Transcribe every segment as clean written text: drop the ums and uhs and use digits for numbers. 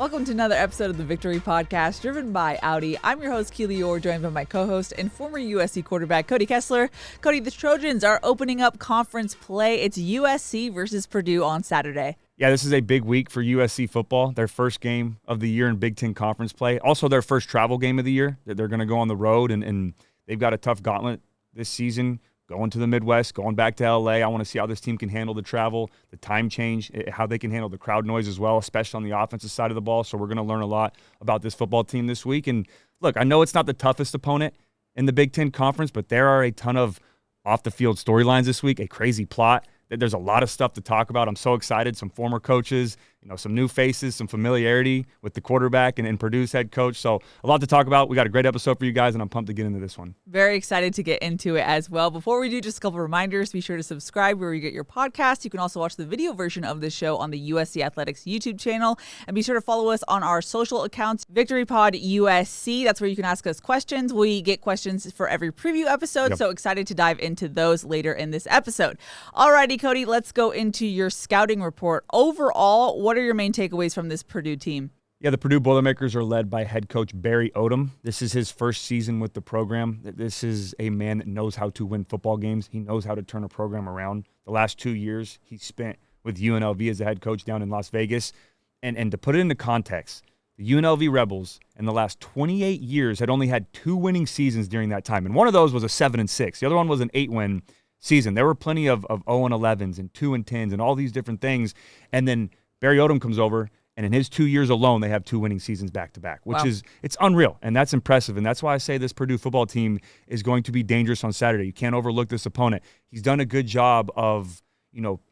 Welcome to another episode of the Victory Podcast, driven by Audi. I'm your host, Keely Eure, joined by my co-host and former USC quarterback, Cody Kessler. Cody, the Trojans are opening up conference play. It's USC versus Purdue on Saturday. Yeah, this is a big week for USC football, their first game of the year in Big Ten Conference play. Also, their first travel game of the year. They're going to go on the road, and they've got a tough gauntlet this season, going to the Midwest, going back to LA. I want to see how this team can handle the travel, the time change, how they can handle the crowd noise as well, especially on the offensive side of the ball. So we're going to learn a lot about this football team this week. And look, I know it's not the toughest opponent in the Big Ten Conference, but there are a ton of off-the-field storylines this week, a crazy plot. There's a lot of stuff to talk about. I'm so excited. Some former coaches, some new faces, some familiarity with the quarterback and Purdue's head coach. So a lot to talk about. We got a great episode for you guys, and I'm pumped to get into this one. Very excited to get into it as well. Before we do, just a couple reminders. Be sure to subscribe where you get your podcast. You can also watch the video version of this show on the USC Athletics YouTube channel. And be sure to follow us on our social accounts, VictoryPod USC. That's where you can ask us questions. We get questions for every preview episode. Yep. So excited to dive into those later in this episode. Alrighty, Cody, let's go into your scouting report. Overall, what are your main takeaways from this Purdue team? Yeah, the Purdue Boilermakers are led by head coach Barry Odom. This is his first season with the program. This is a man that knows how to win football games. He knows how to turn a program around. The last 2 years he spent with UNLV as the head coach down in Las Vegas. And to put it into context, the UNLV Rebels in the last 28 years had only had 2 winning seasons during that time. And one of those was a 7-6. The other one was an 8-win season. There were plenty of 0-11s and 2-10s and all these different things. And then Barry Odom comes over, and in his 2 years alone, they have 2 winning seasons back-to-back, which is, it's unreal, and that's impressive. And that's why I say this Purdue football team is going to be dangerous on Saturday. You can't overlook this opponent. He's done a good job of,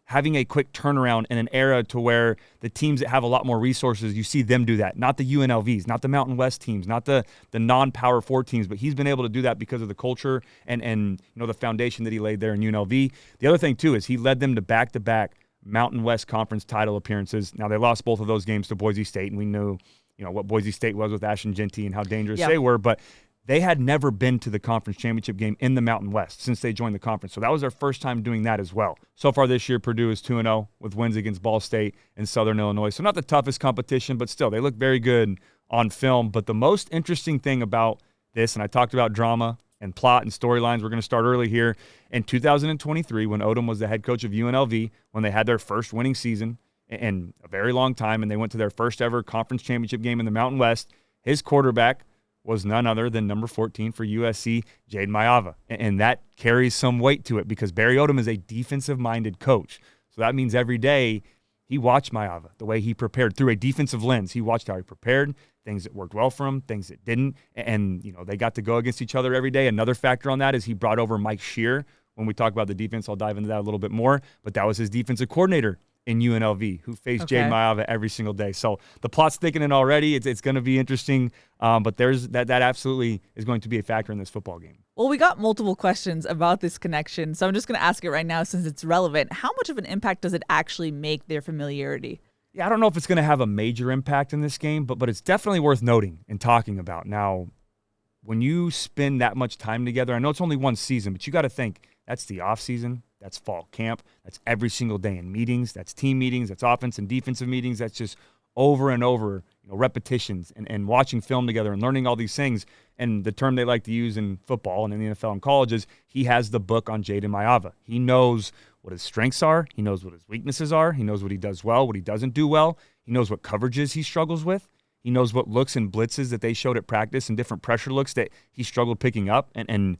having a quick turnaround in an era to where the teams that have a lot more resources, you see them do that. Not the UNLVs, not the Mountain West teams, not the non-Power 4 teams, but he's been able to do that because of the culture and the foundation that he laid there in UNLV. The other thing, too, is he led them to back-to-back Mountain West Conference title appearances. Now, they lost both of those games to Boise State, and we knew, what Boise State was with Ashton Jeanty and how dangerous they were, but they had never been to the conference championship game in the Mountain West since they joined the conference. So that was their first time doing that as well. So far this year, Purdue is 2-0 with wins against Ball State and Southern Illinois. So not the toughest competition, but still, they look very good on film. But the most interesting thing about this, and I talked about drama and plot and storylines, we're going to start early here. In 2023, when Odom was the head coach of UNLV, when they had their first winning season in a very long time, and they went to their first ever conference championship game in the Mountain West, his quarterback was none other than number 14 for USC, Jade Maiava. And that carries some weight to it because Barry Odom is a defensive-minded coach. So that means every day he watched Maiava, the way he prepared through a defensive lens. He watched how he prepared, things that worked well for him, things that didn't. And, they got to go against each other every day. Another factor on that is he brought over Mike Shear. When we talk about the defense, I'll dive into that a little bit more. But that was his defensive coordinator in UNLV, who faced Jade Maiava every single day. So the plot's thickening already. It's going to be interesting, but there's that absolutely is going to be a factor in this football game. Well, we got multiple questions about this connection, so I'm just going to ask it right now since it's relevant. How much of an impact does it actually make, their familiarity? Yeah, I don't know if it's going to have a major impact in this game, but it's definitely worth noting and talking about. Now, when you spend that much time together, I know it's only one season, but you got to think that's the off season. That's fall camp. That's every single day in meetings. That's team meetings. That's offense and defensive meetings. That's just over and over, repetitions and watching film together and learning all these things. And the term they like to use in football and in the NFL and college is he has the book on Jade Maiava. He knows what his strengths are. He knows what his weaknesses are. He knows what he does well, what he doesn't do well. He knows what coverages he struggles with. He knows what looks and blitzes that they showed at practice and different pressure looks that he struggled picking up and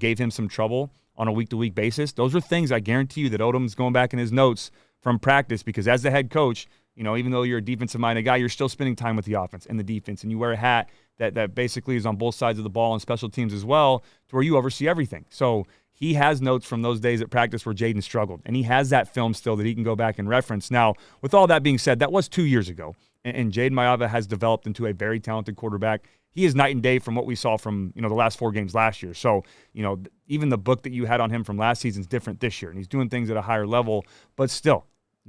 gave him some trouble on a week-to-week basis. Those are things I guarantee you that Odom's going back in his notes from practice because as the head coach, even though you're a defensive-minded guy, you're still spending time with the offense and the defense, and you wear a hat that basically is on both sides of the ball and special teams as well to where you oversee everything. So he has notes from those days at practice where Jaden struggled, and he has that film still that he can go back and reference. Now, with all that being said, that was 2 years ago, and Jade Maiava has developed into a very talented quarterback. He is night and day from what we saw from, the last 4 games last year. So, even the book that you had on him from last season is different this year, and he's doing things at a higher level. But still,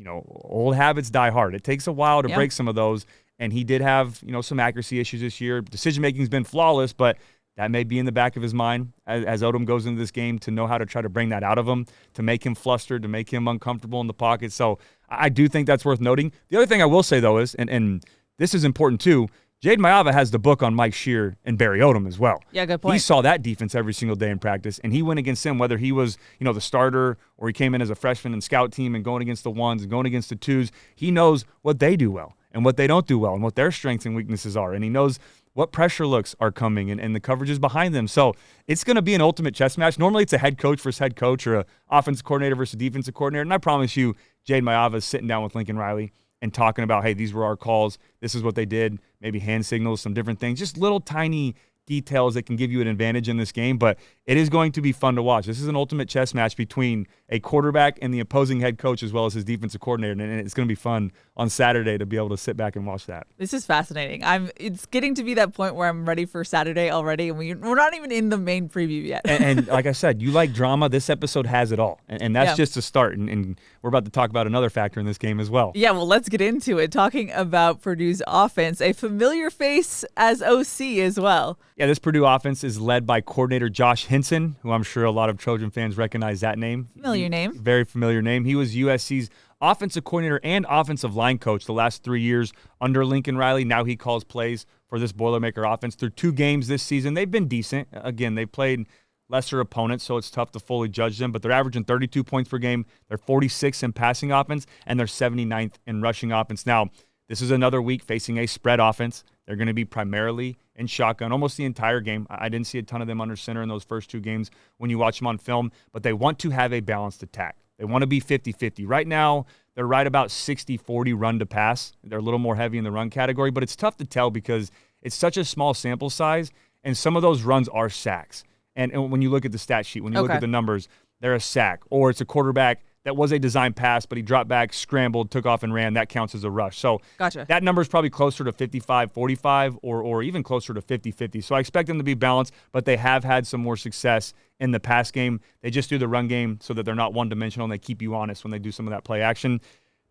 old habits die hard. It takes a while to break some of those, and he did have, some accuracy issues this year. Decision-making's been flawless, but that may be in the back of his mind as Odom goes into this game to know how to try to bring that out of him, to make him flustered, to make him uncomfortable in the pocket. So I do think that's worth noting. The other thing I will say, though, is, and this is important too. Jade Mayava has the book on Mike Shear and Barry Odom as well. Yeah, good point. He saw that defense every single day in practice, and he went against them, whether he was, the starter or he came in as a freshman and scout team and going against the ones and going against the twos. He knows what they do well and what they don't do well and what their strengths and weaknesses are, and he knows what pressure looks are coming and the coverages behind them. So it's going to be an ultimate chess match. Normally it's a head coach versus head coach or an offensive coordinator versus defensive coordinator, and I promise you Jade Mayava is sitting down with Lincoln Riley and talking about, hey, these were our calls. This is what they did. Maybe hand signals, some different things. Just little tiny details that can give you an advantage in this game. But it is going to be fun to watch. This is an ultimate chess match between a quarterback and the opposing head coach as well as his defensive coordinator. And it's going to be fun on Saturday to be able to sit back and watch that. This is fascinating. It's getting to be that point where I'm ready for Saturday already. And we're not even in the main preview yet. and like I said, you like drama. This episode has it all. And that's just a start. And we're about to talk about another factor in this game as well. Yeah, well, let's get into it. Talking about Purdue's offense, a familiar face as OC as well. Yeah, this Purdue offense is led by coordinator Josh Henson, who I'm sure a lot of Trojan fans recognize that name. Familiar name. Very familiar name. He was USC's offensive coordinator and offensive line coach the last 3 years under Lincoln Riley. Now he calls plays for this Boilermaker offense. Through 2 games this season, they've been decent. Again, they played lesser opponents, so it's tough to fully judge them, but they're averaging 32 points per game. They're 46th in passing offense, and they're 79th in rushing offense. Now, this is another week facing a spread offense. They're going to be primarily in shotgun almost the entire game. I didn't see a ton of them under center in those first 2 games when you watch them on film, but they want to have a balanced attack. They want to be 50-50. Right now, they're right about 60-40 run to pass. They're a little more heavy in the run category, but it's tough to tell because it's such a small sample size, and some of those runs are sacks. And when you look at the stat sheet, when you look at the numbers, they're a sack, or it's a quarterback that was a design pass, but he dropped back, scrambled, took off, and ran. That counts as a rush. So that number is probably closer to 55-45 or even closer to 50-50. So I expect them to be balanced, but they have had some more success in the pass game. They just do the run game so that they're not one-dimensional, and they keep you honest when they do some of that play action.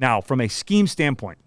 Now, from a scheme standpoint,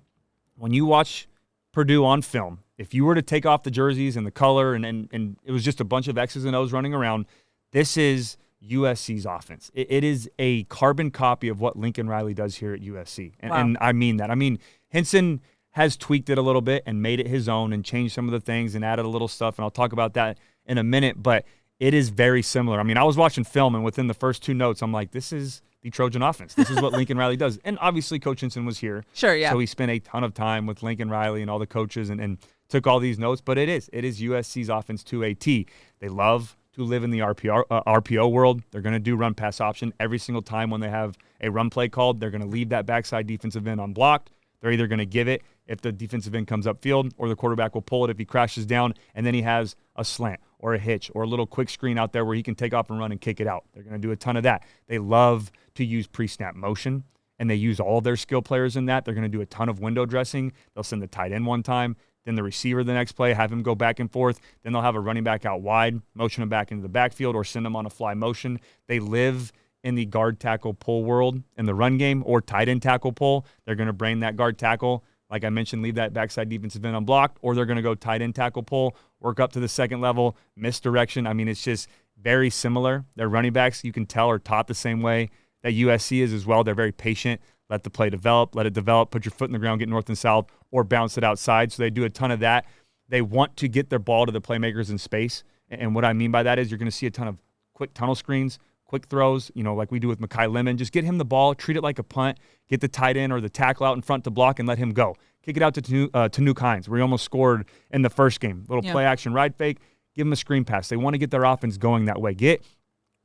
when you watch Purdue on film, if you were to take off the jerseys and the color and it was just a bunch of X's and O's running around, this is USC's offense. It is a carbon copy of what Lincoln Riley does here at USC. And I mean that. I mean, Henson has tweaked it a little bit and made it his own and changed some of the things and added a little stuff, and I'll talk about that in a minute, but it is very similar. I mean, I was watching film, and within the first 2 notes, I'm like, this is the Trojan offense. This is what Lincoln Riley does. And obviously, Coach Henson was here. Sure, yeah. So he spent a ton of time with Lincoln Riley and all the coaches and took all these notes, but it is USC's offense to a T. They love to live in the RPO world. They're going to do run-pass option every single time when they have a run play called. They're going to leave that backside defensive end unblocked. They're either going to give it if the defensive end comes upfield, or the quarterback will pull it if he crashes down, and then he has a slant or a hitch or a little quick screen out there where he can take off and run and kick it out. They're going to do a ton of that. They love to use pre-snap motion, and they use all of their skill players in that. They're going to do a ton of window dressing. They'll send the tight end one time, then the receiver the next play, have him go back and forth. Then they'll have a running back out wide, motion him back into the backfield, or send him on a fly motion. They live in the guard tackle pull world in the run game, or tight end tackle pull. They're going to bring that guard tackle, like I mentioned, leave that backside defensive end unblocked, or they're going to go tight end tackle pull, work up to the second level, misdirection. I mean, it's just very similar. Their running backs, you can tell, are taught the same way that USC is as well. They're very patient. Let the play develop, let it develop, put your foot in the ground, get north and south, or bounce it outside. So they do a ton of that. They want to get their ball to the playmakers in space. And what I mean by that is you're going to see a ton of quick tunnel screens, quick throws, like we do with Mekhi Lemon. Just get him the ball, treat it like a punt, get the tight end or the tackle out in front to block, and let him go. Kick it out to Tanook Hines, where he almost scored in the first game. Little play action ride fake, give him a screen pass. They want to get their offense going that way. Get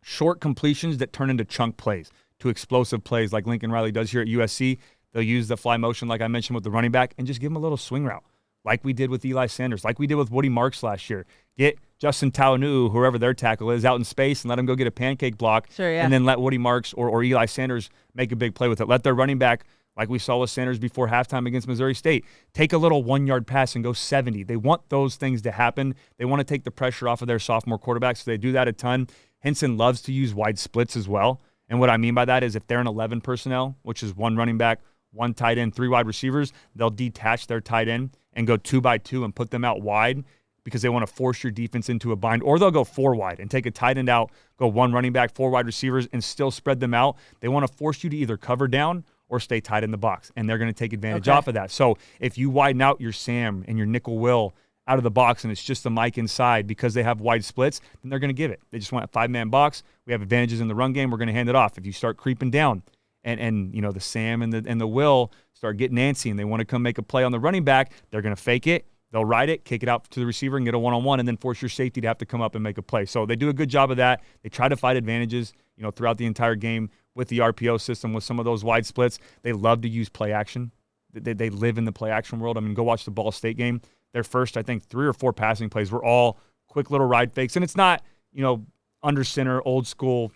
short completions that turn into chunk plays, to explosive plays like Lincoln Riley does here at USC. They'll use the fly motion, like I mentioned, with the running back, and just give him a little swing route, like we did with Eli Sanders, like we did with Woody Marks last year. Get Justin Taonu, whoever their tackle is, out in space and let him go get a pancake block, and then let Woody Marks or Eli Sanders make a big play with it. Let their running back, like we saw with Sanders before halftime against Missouri State, take a little 1-yard pass and go 70. They want those things to happen. They want to take the pressure off of their sophomore quarterback, so they do that a ton. Henson loves to use wide splits as well. And what I mean by that is if they're in 11 personnel, which is 1 running back, 1 tight end, 3 wide receivers, they'll detach their tight end and go 2 by 2 and put them out wide because they want to force your defense into a bind. Or they'll go 4 wide and take a tight end out, go 1 running back, 4 wide receivers, and still spread them out. They want to force you to either cover down or stay tight in the box, and they're going to take advantage off of that. So if you widen out your Sam and your nickel will out of the box and it's just the Mike inside because they have wide splits, then they're going to give it. They just want a 5-man box. We have advantages in the run game. We're going to hand it off. If you start creeping down and the Sam and the Will start getting antsy and they want to come make a play on the running back, they're going to fake it. They'll ride it, kick it out to the receiver and get a one-on-one, and then force your safety to have to come up and make a play. So they do a good job of that. They try to fight advantages, throughout the entire game with the RPO system, with some of those wide splits. They love to use play action. They live in the play action world. I mean, go watch the Ball State game. Their first, I think, 3 or 4 passing plays were all quick little ride fakes. And it's not, under center, old school,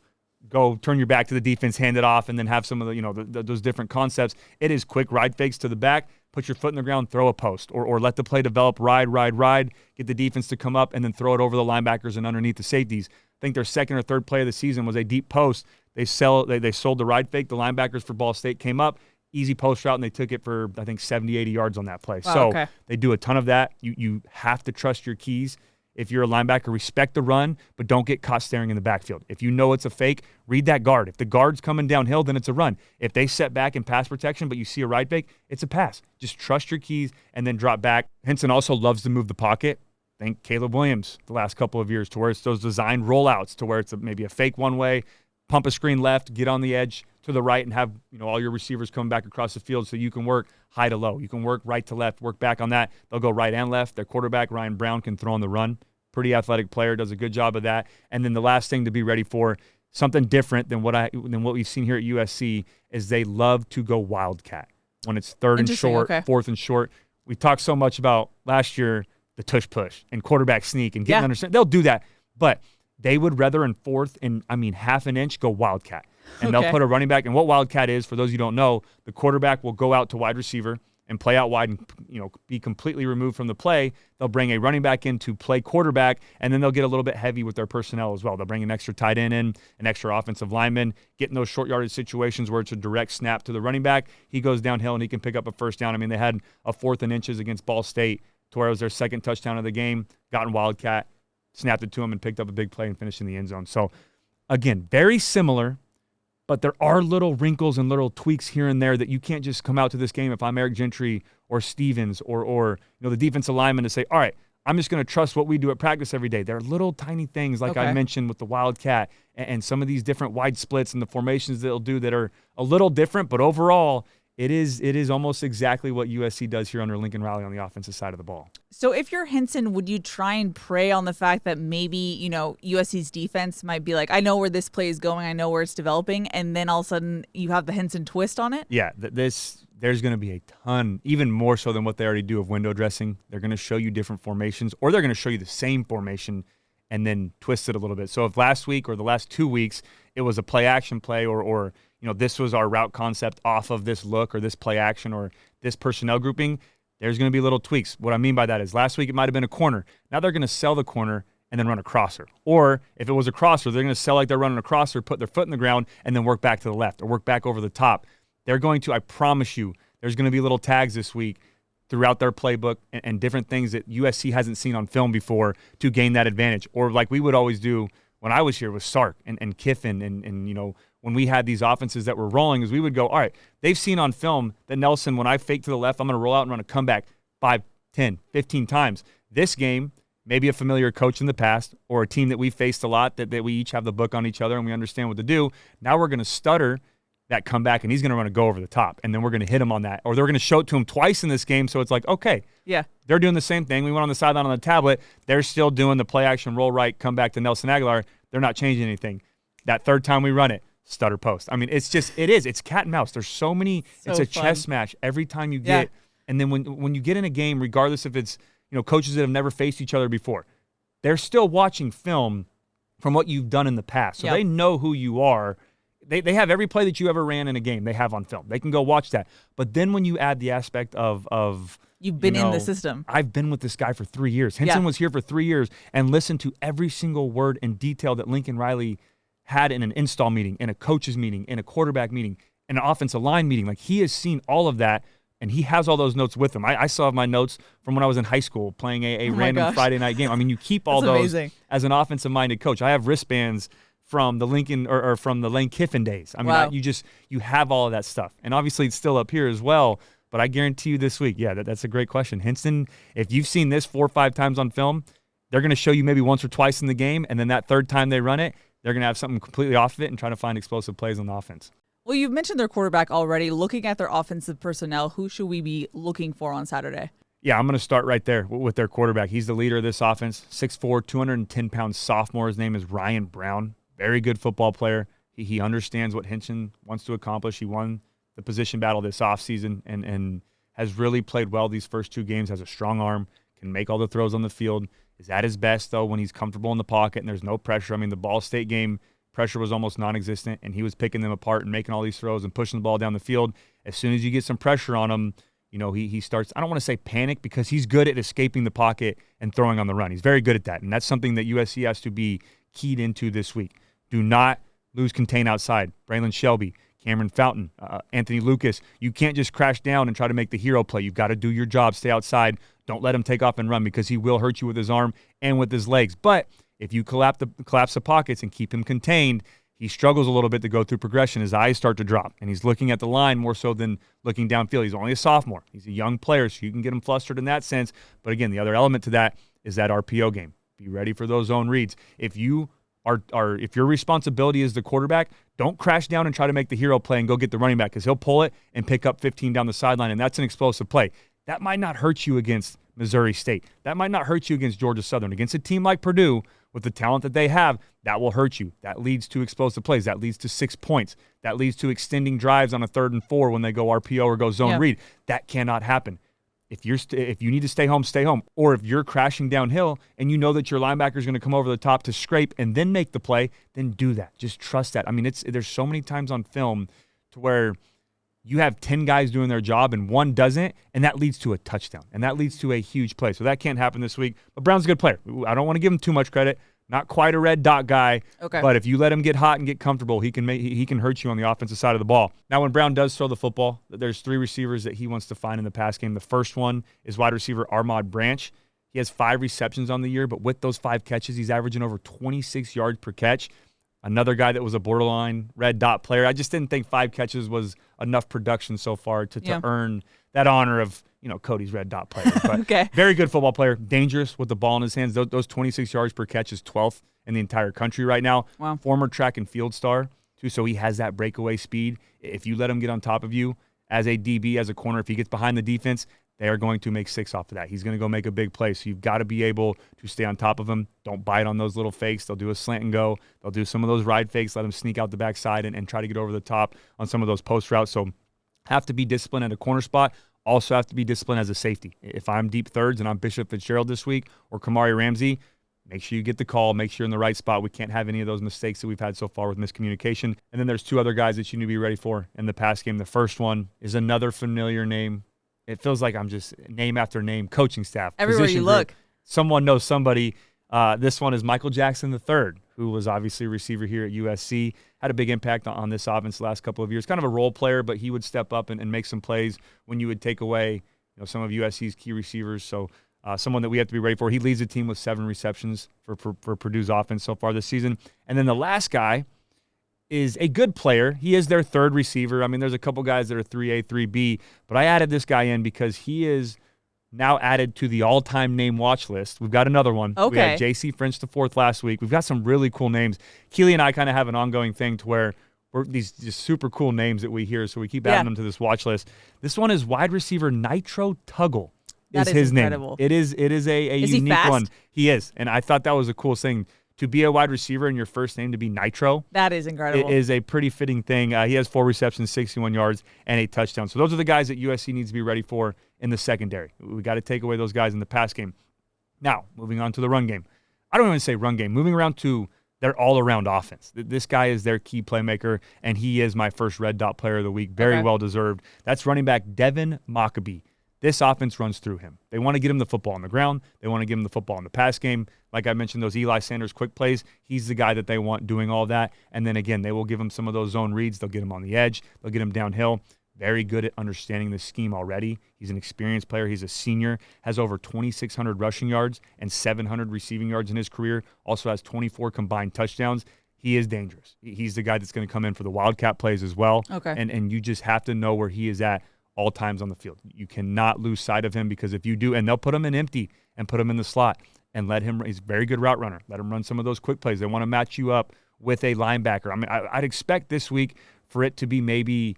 go turn your back to the defense, hand it off, and then have some of the, those different concepts. It is quick ride fakes to the back, put your foot in the ground, throw a post, or let the play develop, ride, get the defense to come up, and then throw it over the linebackers and underneath the safeties. I think their second or third play of the season was a deep post. They sold the ride fake. The linebackers for Ball State came up, easy post route, and they took it for, I think, 70, 80 yards on that play. They do a ton of that. You have to trust your keys. If you're a linebacker, respect the run, but don't get caught staring in the backfield. If you know it's a fake, read that guard. If the guard's coming downhill, then it's a run. If they set back in pass protection, but you see a ride fake, it's a pass. Just trust your keys and then drop back. Henson also loves to move the pocket. Think Caleb Williams the last couple of years, to where it's those designed rollouts, to where it's maybe a fake one way, pump a screen left, get on the edge to the right, and have all your receivers come back across the field so you can work high to low. You can work right to left, work back on that. They'll go right and left. Their quarterback, Ryan Brown, can throw on the run. Pretty athletic player, does a good job of that. And then the last thing to be ready for, something different than what we've seen here at USC, is they love to go wildcat when it's third and short, fourth and short. We talked so much about last year the tush push and quarterback sneak and getting understand. They'll do that, but they would rather in fourth and half an inch go wildcat, and they'll put a running back. And what wildcat is, for those you don't know, the quarterback will go out to wide receiver and play out wide and be completely removed from the play. They'll bring a running back in to play quarterback, and then they'll get a little bit heavy with their personnel as well. They'll bring an extra tight end in, an extra offensive lineman, get in those short yardage situations where it's a direct snap to the running back. He goes downhill and he can pick up a first down. I mean, they had a 4th and inches against Ball State, to where it was their second touchdown of the game, got in wildcat, snapped it to him and picked up a big play and finished in the end zone. So, again, very similar, but there are little wrinkles and little tweaks here and there that you can't just come out to this game if I'm Eric Gentry or Stevens or the defensive lineman to say, all right, I'm just going to trust what we do at practice every day. There are little tiny things like I mentioned with the Wildcat and some of these different wide splits and the formations they'll do that are a little different, but overall it is almost exactly what USC does here under Lincoln Riley on the offensive side of the ball. So if you're Henson, would you try and prey on the fact that maybe, USC's defense might be like, I know where this play is going, I know where it's developing, and then all of a sudden you have the Henson twist on it? Yeah, there's going to be a ton, even more so than what they already do, of window dressing. They're going to show you different formations, or they're going to show you the same formation and then twist it a little bit. So if last week or the last 2 weeks it was a play-action play or this was our route concept off of this look or this play action or this personnel grouping, there's going to be little tweaks. What I mean by that is last week it might have been a corner. Now they're going to sell the corner and then run a crosser. Or if it was a crosser, they're going to sell like they're running a crosser, put their foot in the ground, and then work back to the left or work back over the top. They're going to, I promise you, there's going to be little tags this week throughout their playbook and different things that USC hasn't seen on film before to gain that advantage. Or like we would always do when I was here with Sark and Kiffin and when we had these offenses that were rolling, is we would go, all right, they've seen on film that Nelson, when I fake to the left, I'm going to roll out and run a comeback 5, 10, 15 times. This game, maybe a familiar coach in the past or a team that we faced a lot that we each have the book on each other and we understand what to do. Now we're going to stutter that comeback and he's going to run a go over the top, and then we're going to hit him on that. Or they're going to show it to him twice in this game, so it's like, okay, yeah, they're doing the same thing. We went on the sideline on the tablet. They're still doing the play action, roll right, come back to Nelson Aguilar. They're not changing anything. That third time we run it, stutter post. I mean, it's cat and mouse. There's so many. It's a chess match every time you get. And then when you get in a game, regardless if it's coaches that have never faced each other before, they're still watching film from what you've done in the past, so they know who you are. They have every play that you ever ran in a game. They have on film. They can go watch that. But then when you add the aspect of you've been in the system. I've been with this guy for 3 years. Henson was here for 3 years and listened to every single word and detail that Lincoln Riley had in an install meeting, in a coach's meeting, in a quarterback meeting, in an offensive line meeting. Like, he has seen all of that, and he has all those notes with him. I still have my notes from when I was in high school playing a random Friday night game. I mean, you keep all those amazing. As an offensive-minded coach. I have wristbands from the Lincoln or from the Lane Kiffin days. I mean, Wow. you have all of that stuff. And obviously it's still up here as well, but I guarantee you this week, that's a great question. Hinton, if you've seen this 4 or 5 times on film, they're going to show you maybe once or twice in the game, and then that third time they run it, they're going to have something completely off of it and try to find explosive plays on the offense. Well, you've mentioned their quarterback already. Looking at their offensive personnel, who should we be looking for on Saturday? Yeah, I'm going to start right there with their quarterback. He's the leader of this offense, 6'4", 210-pound sophomore. His name is Ryan Brown. Very good football player. He understands what Hinton wants to accomplish. He won the position battle this offseason and has really played well these first 2 games, has a strong arm, can make all the throws on the field. Is at his best, though, when he's comfortable in the pocket and there's no pressure. I mean, the Ball State game, pressure was almost non-existent, and he was picking them apart and making all these throws and pushing the ball down the field. As soon as you get some pressure on him, he starts, I don't want to say panic, because he's good at escaping the pocket and throwing on the run. He's very good at that, and that's something that USC has to be keyed into this week. Do not lose contain outside. Braylon Shelby, Cameron Fountain, Anthony Lucas. You can't just crash down and try to make the hero play. You've got to do your job. Stay outside. Don't let him take off and run, because he will hurt you with his arm and with his legs. But if you collapse the pockets and keep him contained, he struggles a little bit to go through progression. His eyes start to drop, and he's looking at the line more so than looking downfield. He's only a sophomore. He's a young player, so you can get him flustered in that sense. But again, the other element to that is that RPO game. Be ready for those zone reads. If your responsibility is the quarterback, don't crash down and try to make the hero play and go get the running back, because he'll pull it and pick up 15 down the sideline, and that's an explosive play. That might not hurt you against Missouri State. That might not hurt you against Georgia Southern. Against a team like Purdue, with the talent that they have, that will hurt you. That leads to explosive plays. That leads to 6 points. That leads to extending drives on a 3rd and 4 when they go RPO or go zone read. That cannot happen. If you need to stay home, stay home. Or if you're crashing downhill and you know that your linebacker is going to come over the top to scrape and then make the play, then do that. Just trust that. I mean, there's so many times on film to where you have 10 guys doing their job and one doesn't, and that leads to a touchdown, and that leads to a huge play. So that can't happen this week. But Brown's a good player. I don't want to give him too much credit. Not quite a red dot guy, but if you let him get hot and get comfortable, he can hurt you on the offensive side of the ball. Now, when Brown does throw the football, there's 3 receivers that he wants to find in the pass game. The first one is wide receiver Armad Branch. He has 5 receptions on the year, but with those 5 catches, he's averaging over 26 yards per catch. Another guy that was a borderline red dot player. I just didn't think 5 catches was enough production so far to earn that honor of, Cody's red dot player. But very good football player, dangerous with the ball in his hands. Those 26 yards per catch is 12th in the entire country right now. Wow. Former track and field star, too, so he has that breakaway speed. If you let him get on top of you as a DB, as a corner, if he gets behind the defense, they are going to make 6 off of that. He's going to go make a big play, so you've got to be able to stay on top of him. Don't bite on those little fakes. They'll do a slant and go. They'll do some of those ride fakes, let him sneak out the backside and try to get over the top on some of those post routes. So have to be disciplined at a corner spot. Also have to be disciplined as a safety. If I'm deep thirds and I'm Bishop Fitzgerald this week or Kamari Ramsey, make sure you get the call. Make sure you're in the right spot. We can't have any of those mistakes that we've had so far with miscommunication. And then there's 2 other guys that you need to be ready for in the pass game. The first one is another familiar name. It feels like I'm just name after name, coaching staff. Everywhere you look. Someone knows somebody. This one is Michael Jackson III, who was obviously a receiver here at USC. Had a big impact on this offense the last couple of years. Kind of a role player, but he would step up and make some plays when you would take away some of USC's key receivers. So someone that we have to be ready for. He leads the team with 7 receptions for Purdue's offense so far this season. And then the last guy is a good player. He is their 3rd receiver. I mean, there's a couple guys that are 3A, 3B, but I added this guy in because he is now added to the all-time name watch list. We've got another one. Okay. We had J.C. French IV last week. We've got some really cool names. Keely and I kind of have an ongoing thing to where we're these just super cool names that we hear, so we keep adding them to this watch list. This one is wide receiver Nitro Tuggle. That is his incredible. Name. It is a unique one. He is, and I thought that was a cool thing. To be a wide receiver and your first name to be Nitro. That is incredible. It is a pretty fitting thing. He has 4 receptions, 61 yards, and a touchdown. So those are the guys that USC needs to be ready for in the secondary. We got to take away those guys in the pass game. Now, moving on to the run game. I don't even say run game. Moving around to their all-around offense. This guy is their key playmaker, and he is my first red dot player of the week. Very well-deserved. That's running back Devin Mockabee. This offense runs through him. They want to get him the football on the ground. They want to give him the football in the pass game. Like I mentioned, those Eli Sanders quick plays, he's the guy that they want doing all that. And then, again, they will give him some of those zone reads. They'll get him on the edge. They'll get him downhill. Very good at understanding the scheme already. He's an experienced player. He's a senior, has over 2,600 rushing yards and 700 receiving yards in his career. Also has 24 combined touchdowns. he is dangerous. He's the guy that's going to come in for the wildcat plays as well. Okay. And you just have to know where he is at all times on the field. You cannot lose sight of him, because if you do, and they'll put him in empty and put him in the slot and let him, he's a very good route runner. Let him run some of those quick plays. They want to match you up with a linebacker. I mean, I'd expect this week for it to be maybe,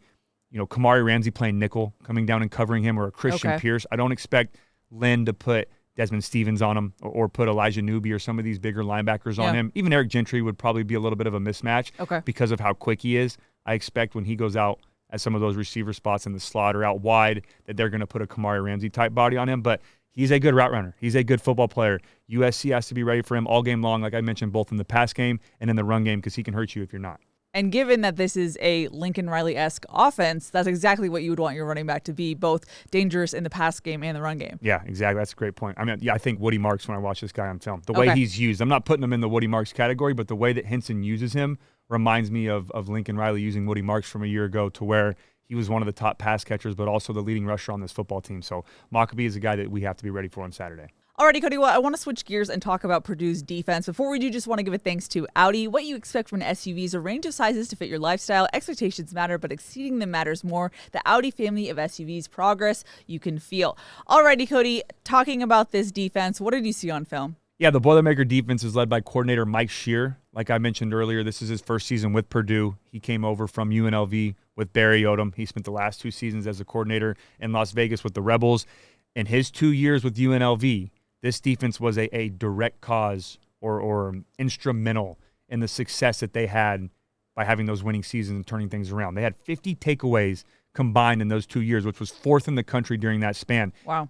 Kamari Ramsey playing nickel, coming down and covering him, or a Christian Pierce. I don't expect Lynn to put Desmond Stevens on him or put Elijah Newby or some of these bigger linebackers on him. Even Eric Gentry would probably be a little bit of a mismatch because of how quick he is. I expect when he goes out at some of those receiver spots in the slot or out wide that they're going to put a Kamari Ramsey type body on him. But he's a good route runner. He's a good football player. USC has to be ready for him all game long, like I mentioned, both in the pass game and in the run game, because he can hurt you if you're not. And given that this is a Lincoln Riley-esque offense, that's exactly what you would want your running back to be, both dangerous in the pass game and the run game. Yeah, exactly. That's a great point. I mean, I think Woody Marks, when I watch this guy on film, the way he's used, I'm not putting him in the Woody Marks category, but the way that Henson uses him reminds me of Lincoln Riley using Woody Marks from a year ago, to where he was one of the top pass catchers, but also the leading rusher on this football team. So Mockabee is a guy that we have to be ready for on Saturday. Alrighty, Cody, well, I want to switch gears and talk about Purdue's defense. Before we do, just want to give a thanks to Audi. What you expect from an SUV is a range of sizes to fit your lifestyle. Expectations matter, but exceeding them matters more. The Audi family of SUVs, progress you can feel. Alrighty, Cody, talking about this defense, what did you see on film? Yeah, the Boilermaker defense is led by coordinator Mike Shear. Like I mentioned earlier, this is his first season with Purdue. He came over from UNLV with Barry Odom. He spent the last 2 seasons as a coordinator in Las Vegas with the Rebels. In his 2 years with UNLV, this defense was a direct cause or instrumental in the success that they had by having those winning seasons and turning things around. They had 50 takeaways combined in those 2 years, which was 4th in the country during that span. Wow.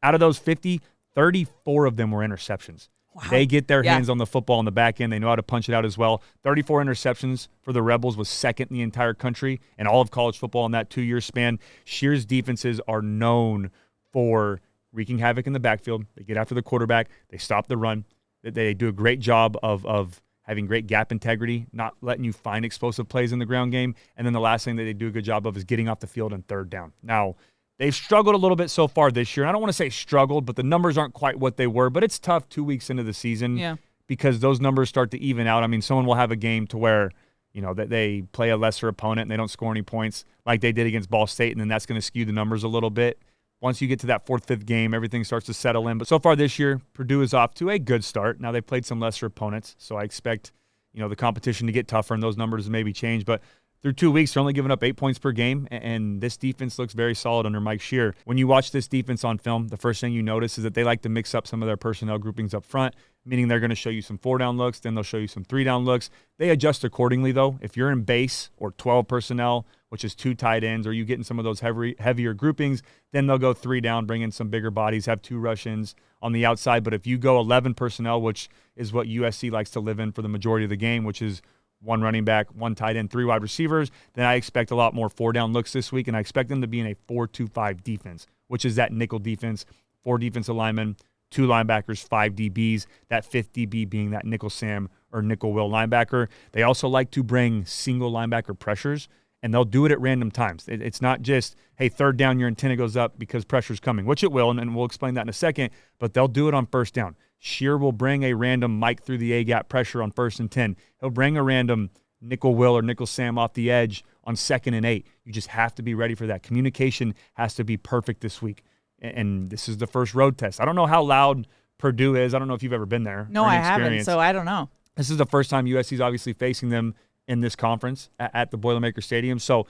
Out of those 50, 34 of them were interceptions. Wow. They get their hands on the football on the back end. They know how to punch it out as well. 34 interceptions for the Rebels was 2nd in the entire country and all of college football in that 2-year span. Shear's defenses are known for wreaking havoc in the backfield. They get after the quarterback. They stop the run. They do a great job of having great gap integrity, not letting you find explosive plays in the ground game. And then the last thing that they do a good job of is getting off the field on 3rd down. Now, they've struggled a little bit so far this year. And I don't want to say struggled, but the numbers aren't quite what they were. But it's tough 2 weeks into the season because those numbers start to even out. I mean, someone will have a game to where, that they play a lesser opponent and they don't score any points like they did against Ball State, and then that's going to skew the numbers a little bit. Once you get to that 4th, 5th game, everything starts to settle in. But so far this year, Purdue is off to a good start. Now, they've played some lesser opponents, so I expect, the competition to get tougher and those numbers maybe change. But through 2 weeks, they're only giving up 8 points per game, and this defense looks very solid under Mike Shear. When you watch this defense on film, the first thing you notice is that they like to mix up some of their personnel groupings up front, meaning they're going to show you some 4-down looks, then they'll show you some 3-down looks. They adjust accordingly, though. If you're in base or 12 personnel, which is 2 tight ends, or you get in some of those heavier groupings, then they'll go 3 down, bring in some bigger bodies, have 2 rush-ins on the outside. But if you go 11 personnel, which is what USC likes to live in for the majority of the game, which is 1 running back, 1 tight end, 3 wide receivers, then I expect a lot more 4-down looks this week, and I expect them to be in a 4-2-5 defense, which is that nickel defense, 4 defensive linemen, 2 linebackers, 5 DBs, that 5th DB being that nickel Sam or nickel Will linebacker. They also like to bring single linebacker pressures, and they'll do it at random times. It's not just, hey, 3rd down, your antenna goes up because pressure's coming, which it will, and we'll explain that in a second, but they'll do it on 1st down. Shear will bring a random Mike through the A-gap pressure on 1st and 10. He'll bring a random nickel Will or nickel Sam off the edge on 2nd and 8. You just have to be ready for that. Communication has to be perfect this week, and this is the first road test. I don't know how loud Purdue is. I don't know if you've ever been there. No, I haven't, so I don't know. This is the first time USC is obviously facing them in this conference at the Boilermaker Stadium. So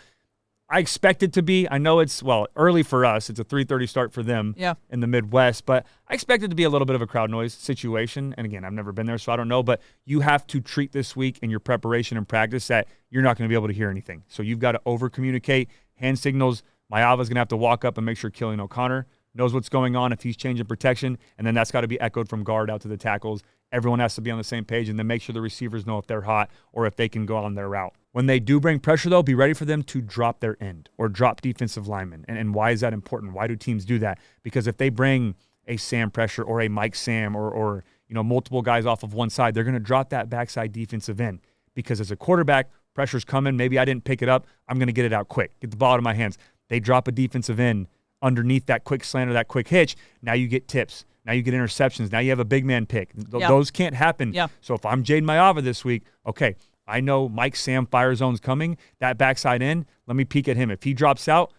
I expect it to be, I know it's, early for us. It's a 3:30 start for them in the Midwest, but I expect it to be a little bit of a crowd noise situation. And again, I've never been there, so I don't know, but you have to treat this week in your preparation and practice that you're not going to be able to hear anything. So you've got to over-communicate, hand signals. Mayava's going to have to walk up and make sure Killian O'Connor knows what's going on if he's changing protection, and then that's got to be echoed from guard out to the tackles. Everyone has to be on the same page, and then make sure the receivers know if they're hot or if they can go on their route. When they do bring pressure, though, be ready for them to drop their end or drop defensive linemen. And why is that important? Why do teams do that? Because if they bring a Sam pressure or a Mike Sam or multiple guys off of one side, they're going to drop that backside defensive end. Because as a quarterback, pressure's coming. Maybe I didn't pick it up. I'm going to get it out quick. Get the ball out of my hands. They drop a defensive end underneath that quick slant or that quick hitch. Now you get tips. Now you get interceptions. Now you have a big man pick. Those can't happen. So if I'm Jaden Mayava this week, okay, I know Mike Sam fire zone's coming. That backside in, let me peek at him. If he drops out,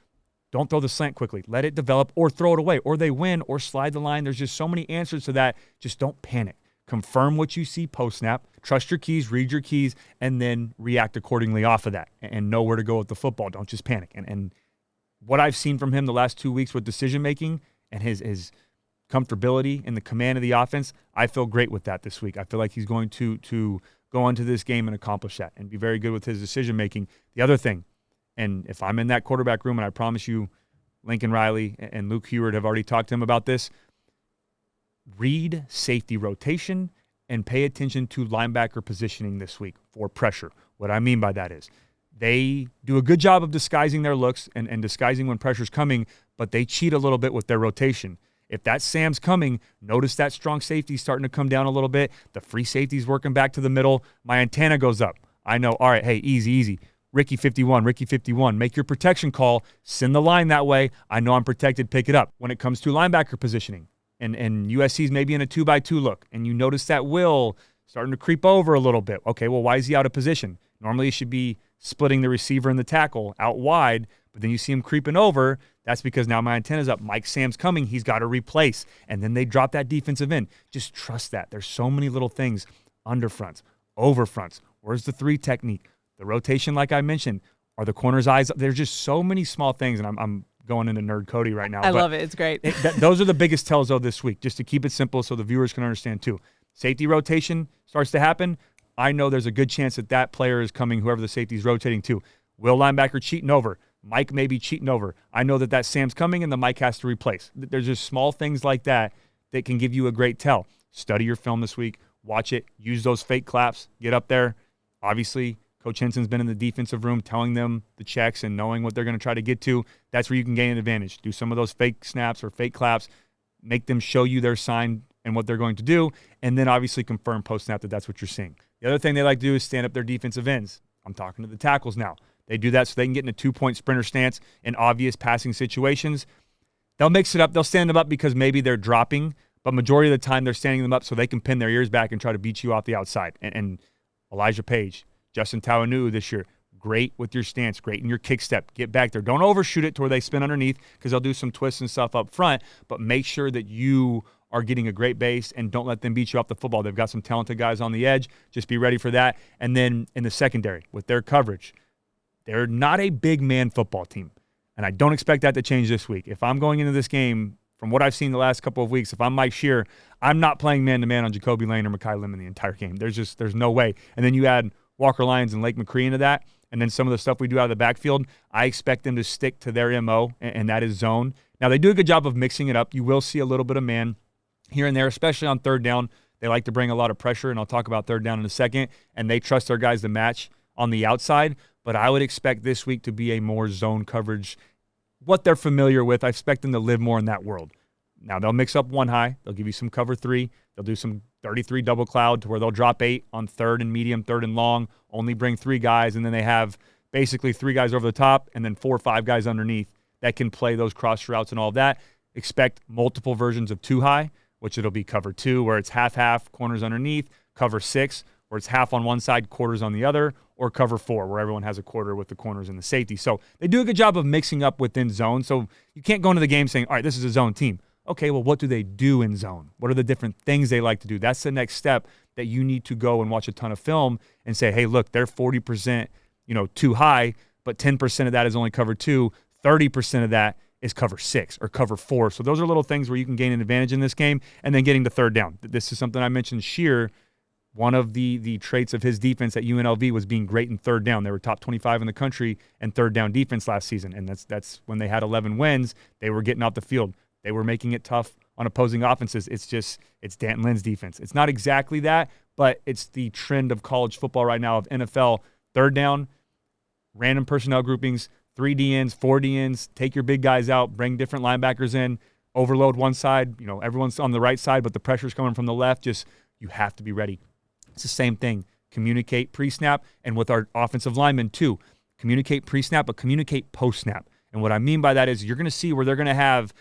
don't throw the slant quickly. Let it develop or throw it away. Or they win or slide the line. There's just so many answers to that. Just don't panic. Confirm what you see post-snap. Trust your keys, read your keys, and then react accordingly off of that and know where to go with the football. Don't just panic. And what I've seen from him the last 2 weeks with decision-making and his comfortability in the command of the offense, I feel great with that this week. I feel like he's going to go into this game and accomplish that and be very good with his decision-making. The other thing, and if I'm in that quarterback room, and I promise you Lincoln Riley and Luke Heward have already talked to him about this, read safety rotation and pay attention to linebacker positioning this week for pressure. What I mean by that is they do a good job of disguising their looks and disguising when pressure's coming, but they cheat a little bit with their rotation. If that Sam's coming, notice that strong safety starting to come down a little bit. The free safety's working back to the middle. My antenna goes up. I know, all right, hey, easy. Ricky 51, make your protection call. Send the line that way. I know I'm protected. Pick it up. When it comes to linebacker positioning, and USC's maybe in a 2x2 look, and you notice that Will starting to creep over a little bit. Okay, well, why is he out of position? Normally, he should be splitting the receiver and the tackle out wide, but then you see him creeping over. That's because now my antenna's up. Mike Sam's coming. He's got to replace. And then they drop that defensive end. Just trust that. There's so many little things. Underfronts, overfronts. Where's the 3 technique? The rotation, like I mentioned. Are the corners' eyes? There's just so many small things, and I'm going into nerd Cody right now. I love it. It's great. Those are the biggest tells, though, this week, just to keep it simple so the viewers can understand, too. Safety rotation starts to happen. I know there's a good chance that player is coming, whoever the safety's rotating to. Will linebacker cheating over? Mike may be cheating over. I know that Sam's coming and the Mike has to replace. There's just small things like that that can give you a great tell. Study your film this week. Watch it. Use those fake claps. Get up there. Obviously, Coach Henson's been in the defensive room telling them the checks and knowing what they're going to try to get to. That's where you can gain an advantage. Do some of those fake snaps or fake claps. Make them show you their sign and what they're going to do, and then obviously confirm post-snap that that's what you're seeing. The other thing they like to do is stand up their defensive ends. I'm talking to the tackles now. They do that so they can get in a 2-point sprinter stance in obvious passing situations. They'll mix it up. They'll stand them up because maybe they're dropping, but majority of the time they're standing them up so they can pin their ears back and try to beat you off the outside. And Elijah Page, Justin Tawanu this year, great with your stance, great in your kick step. Get back there. Don't overshoot it to where they spin underneath because they'll do some twists and stuff up front, but make sure that you are getting a great base and don't let them beat you off the football. They've got some talented guys on the edge. Just be ready for that. And then in the secondary, with their coverage, they're not a big man football team, and I don't expect that to change this week. If I'm going into this game, from what I've seen the last couple of weeks, if I'm Mike Shear, I'm not playing man-to-man on Jacoby Lane or Mekhi Lemon the entire game. There's no way. And then you add Walker Lyons and Lake McCree into that, and then some of the stuff we do out of the backfield, I expect them to stick to their MO, and that is zone. Now, they do a good job of mixing it up. You will see a little bit of man here and there, especially on third down. They like to bring a lot of pressure, and I'll talk about third down in a second, and they trust their guys to match on the outside. But I would expect this week to be a more zone coverage, what they're familiar with. I expect them to live more in that world. Now, they'll mix up one high. They'll give you some cover 3. They'll do some 33 double cloud to where they'll drop 8 on third and medium, third and long, only bring 3 guys, and then they have basically 3 guys over the top and then 4 or 5 guys underneath that can play those cross routes and all of that. Expect multiple versions of 2 high, which it'll be cover 2, where it's half, corners underneath, cover 6, where it's half on one side, quarters on the other, or cover 4, where everyone has a quarter with the corners and the safety. So they do a good job of mixing up within zone. So you can't go into the game saying, all right, this is a zone team. Okay, well, what do they do in zone? What are the different things they like to do? That's the next step that you need to go and watch a ton of film and say, hey, look, they're 40%, too high, but 10% of that is only cover 2. 30% of that is cover 6 or cover 4. So those are little things where you can gain an advantage in this game. And then getting to third down. This is something I mentioned Shear. One of the traits of his defense at UNLV was being great in third down. They were top 25 in the country in third down defense last season, and that's when they had 11 wins. They were getting off the field. They were making it tough on opposing offenses. It's Dan Lynn's defense. It's not exactly that, but it's the trend of college football right now of NFL. Third down, random personnel groupings, 3 DNs, 4 DNs, take your big guys out, bring different linebackers in, overload one side. Everyone's on the right side, but the pressure's coming from the left. You have to be ready. It's the same thing. Communicate pre-snap, and with our offensive linemen too. Communicate pre-snap, but communicate post-snap. And what I mean by that is you're going to see where they're going to have,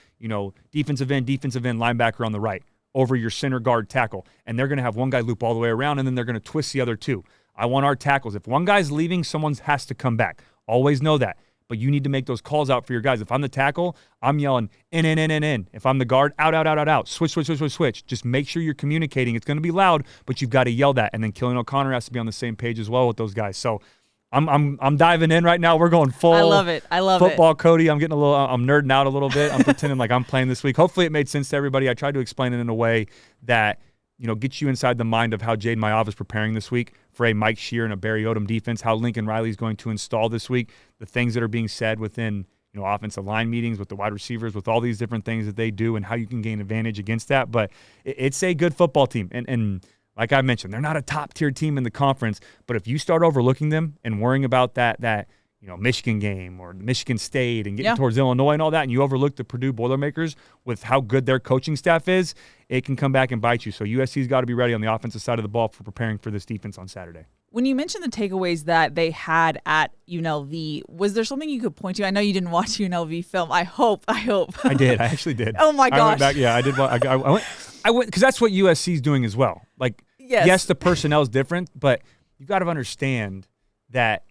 defensive end, linebacker on the right over your center guard tackle. And they're going to have one guy loop all the way around, and then they're going to twist the other 2. I want our tackles. If one guy's leaving, someone has to come back. Always know that. But you need to make those calls out for your guys. If I'm the tackle, I'm yelling in. If I'm the guard, out. Switch. Just make sure you're communicating. It's going to be loud, but you've got to yell that. And then Killian O'Connor has to be on the same page as well with those guys. So I'm diving in right now. We're going full. I love it. Football, Cody. I'm nerding out a little bit. I'm pretending like I'm playing this week. Hopefully it made sense to everybody. I tried to explain it in a way that, gets you inside the mind of how Jaden Mayav is preparing this week for a Mike Shear and a Barry Odom defense, how Lincoln Riley is going to install this week, the things that are being said within, offensive line meetings with the wide receivers, with all these different things that they do and how you can gain advantage against that. But it's a good football team. And like I mentioned, they're not a top-tier team in the conference, but if you start overlooking them and worrying about that Michigan game or Michigan State and getting towards Illinois and all that, and you overlook the Purdue Boilermakers with how good their coaching staff is, it can come back and bite you. So USC's got to be ready on the offensive side of the ball for preparing for this defense on Saturday. When you mentioned the takeaways that they had at UNLV, was there something you could point to? I know you didn't watch UNLV film. I hope. I did. I actually did. Oh, my gosh. I went back. Yeah, I did. I went because that's what USC's doing as well. Like, yes, the personnel is different, but you've got to understand that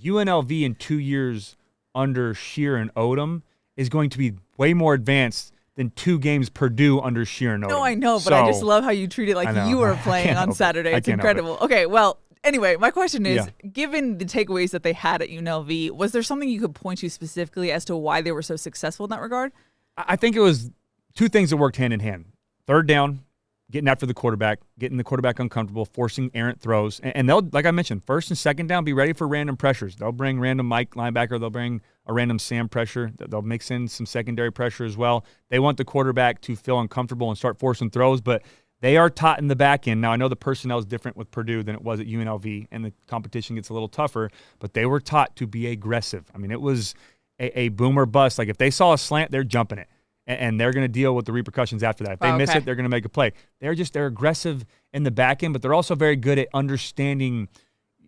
UNLV in 2 years under Shear and Odom is going to be way more advanced than 2 games Purdue under Shear and Odom. No, I know, but I just love how you treat it like you were playing on Saturday. It's incredible. Okay, well, anyway, my question is, given the takeaways that they had at UNLV, was there something you could point to specifically as to why they were so successful in that regard? I think it was 2 things that worked hand in hand. Third down, getting after the quarterback, getting the quarterback uncomfortable, forcing errant throws. And they'll, like I mentioned, first and second down, be ready for random pressures. They'll bring random Mike linebacker. They'll bring a random Sam pressure. They'll mix in some secondary pressure as well. They want the quarterback to feel uncomfortable and start forcing throws, but they are taught in the back end. Now, I know the personnel is different with Purdue than it was at UNLV, and the competition gets a little tougher, but they were taught to be aggressive. I mean, it was a boom or bust. Like, if they saw a slant, they're jumping it. And they're going to deal with the repercussions after that. If they miss it, they're going to make a play. They're aggressive in the back end, but they're also very good at understanding.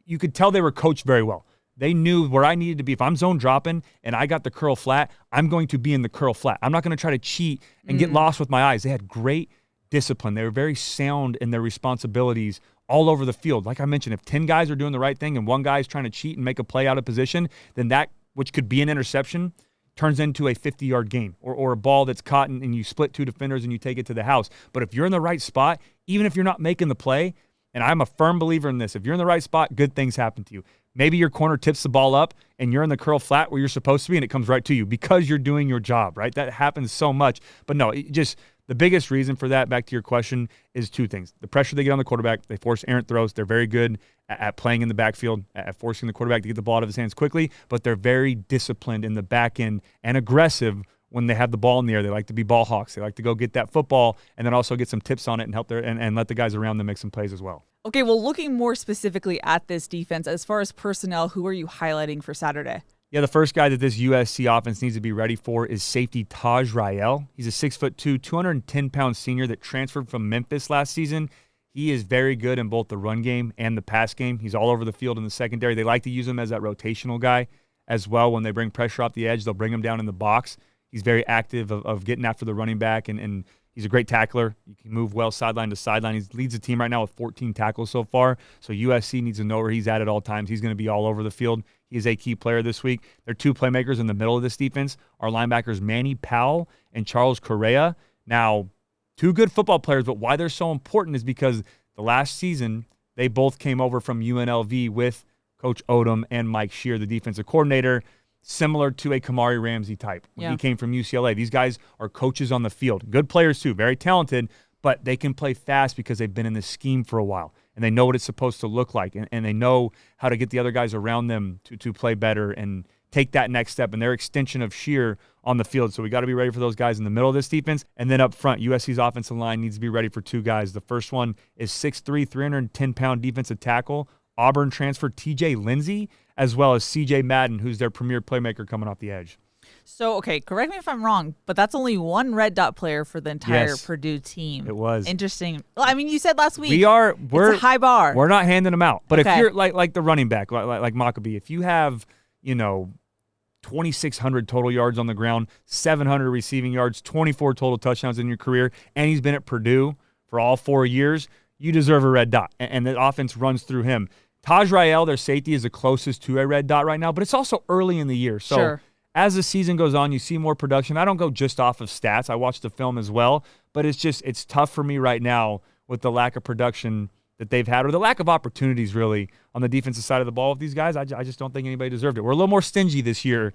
You could tell they were coached very well. They knew where I needed to be. If I'm zone dropping and I got the curl flat, I'm going to be in the curl flat. I'm not going to try to cheat and get lost with my eyes. They had great discipline. They were very sound in their responsibilities all over the field. Like I mentioned, if 10 guys are doing the right thing and one guy is trying to cheat and make a play out of position, then that, which could be an interception, turns into a 50-yard gain or a ball that's caught and you split 2 defenders and you take it to the house. But if you're in the right spot, even if you're not making the play, and I'm a firm believer in this, if you're in the right spot, good things happen to you. Maybe your corner tips the ball up and you're in the curl flat where you're supposed to be and it comes right to you because you're doing your job, right? That happens so much. But no, the biggest reason for that, back to your question, is 2 things. The pressure they get on the quarterback, they force errant throws. They're very good at playing in the backfield, at forcing the quarterback to get the ball out of his hands quickly, but they're very disciplined in the back end and aggressive when they have the ball in the air. They like to be ball hawks. They like to go get that football and then also get some tips on it and help and let the guys around them make some plays as well. Okay, well, looking more specifically at this defense, as far as personnel, who are you highlighting for Saturday? Yeah, the first guy that this USC offense needs to be ready for is safety Taj Rael. He's a 6'2", 210-pound senior that transferred from Memphis last season. He is very good in both the run game and the pass game. He's all over the field in the secondary. They like to use him as that rotational guy as well. When they bring pressure off the edge, they'll bring him down in the box. He's very active of getting after the running back, and he's a great tackler. He can move well sideline to sideline. He leads the team right now with 14 tackles so far, so USC needs to know where he's at all times. He's going to be all over the field. He is a key player this week. There are 2 playmakers in the middle of this defense. Our linebackers Manny Powell and Charles Correa. Now, 2 good football players, but why they're so important is because the last season they both came over from UNLV with Coach Odom and Mike Shear, the defensive coordinator, similar to a Kamari Ramsey type when he came from UCLA. These guys are coaches on the field. Good players too, very talented, but they can play fast because they've been in this scheme for a while, and they know what it's supposed to look like, and they know how to get the other guys around them to play better and take that next step, and they're extension of Shear on the field. So we got to be ready for those guys in the middle of this defense. And then up front, USC's offensive line needs to be ready for 2 guys. The first one is 6'3", 310-pound defensive tackle, Auburn transfer TJ Lindsey, as well as CJ Madden, who's their premier playmaker coming off the edge. So, okay, correct me if I'm wrong, but that's only 1 red dot player for the entire Purdue team. It was. Interesting. Well, I mean, you said last week. We're it's a high bar. We're not handing them out. But if you're like the running back, like Maccabee, if you have, 2,600 total yards on the ground, 700 receiving yards, 24 total touchdowns in your career, and he's been at Purdue for all 4 years, you deserve a red dot. And the offense runs through him. Taj Rael, their safety, is the closest to a red dot right now, but it's also early in the year. So Sure. as the season goes on, you see more production. I don't go just off of stats. I watch the film as well, but it's tough for me right now with the lack of production that they've had, or the lack of opportunities really on the defensive side of the ball with these guys. I just don't think anybody deserved it. We're a little more stingy this year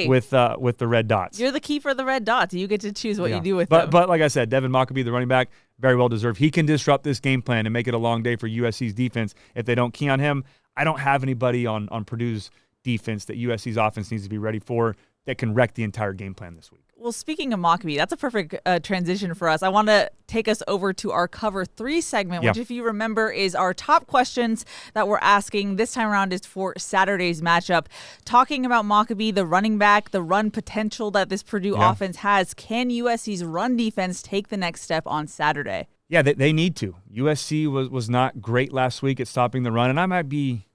with the red dots. You're the key for the red dots. You get to choose what you do with them. But like I said, Devin Mockabee, the running back, very well deserved. He can disrupt this game plan and make it a long day for USC's defense if they don't key on him. I don't have anybody on Purdue's defense that USC's offense needs to be ready for that can wreck the entire game plan this week. Well, speaking of Mockabee, that's a perfect transition for us. I want to take us over to our Cover 3 segment, which, if you remember, is our top questions that we're asking. This time around is for Saturday's matchup. Talking about Mockabee, the running back, the run potential that this Purdue offense has. Can USC's run defense take the next step on Saturday? Yeah, they need to. USC was not great last week at stopping the run, and I might be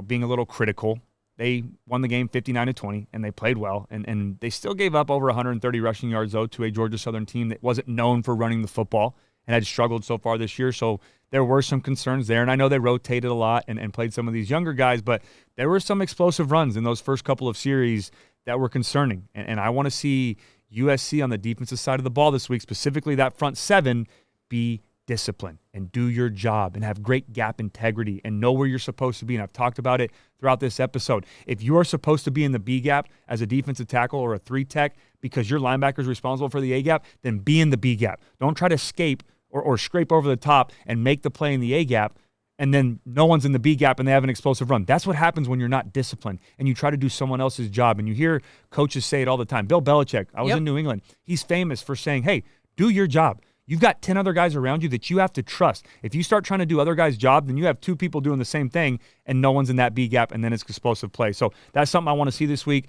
being a little critical. They won the game 59-20, and they played well, and they still gave up over 130 rushing yards, though, to a Georgia Southern team that wasn't known for running the football and had struggled so far this year. So there were some concerns there, and I know they rotated a lot and played some of these younger guys, but there were some explosive runs in those first couple of series that were concerning, and I want to see USC on the defensive side of the ball this week, specifically that front seven, be discipline and do your job and have great gap integrity and know where you're supposed to be. And I've talked about it throughout this episode. If you are supposed to be in the B gap as a defensive tackle or a 3-tech because your linebacker is responsible for the A gap, then be in the B gap. Don't try to escape or scrape over the top and make the play in the A gap and then no one's in the B gap and they have an explosive run. That's what happens when you're not disciplined and you try to do someone else's job. And you hear coaches say it all the time. Bill Belichick, I was in New England. He's famous for saying, hey, do your job. You've got 10 other guys around you that you have to trust. If you start trying to do other guys' job, then you have 2 people doing the same thing, and no one's in that B gap, and then it's explosive play. So that's something I want to see this week.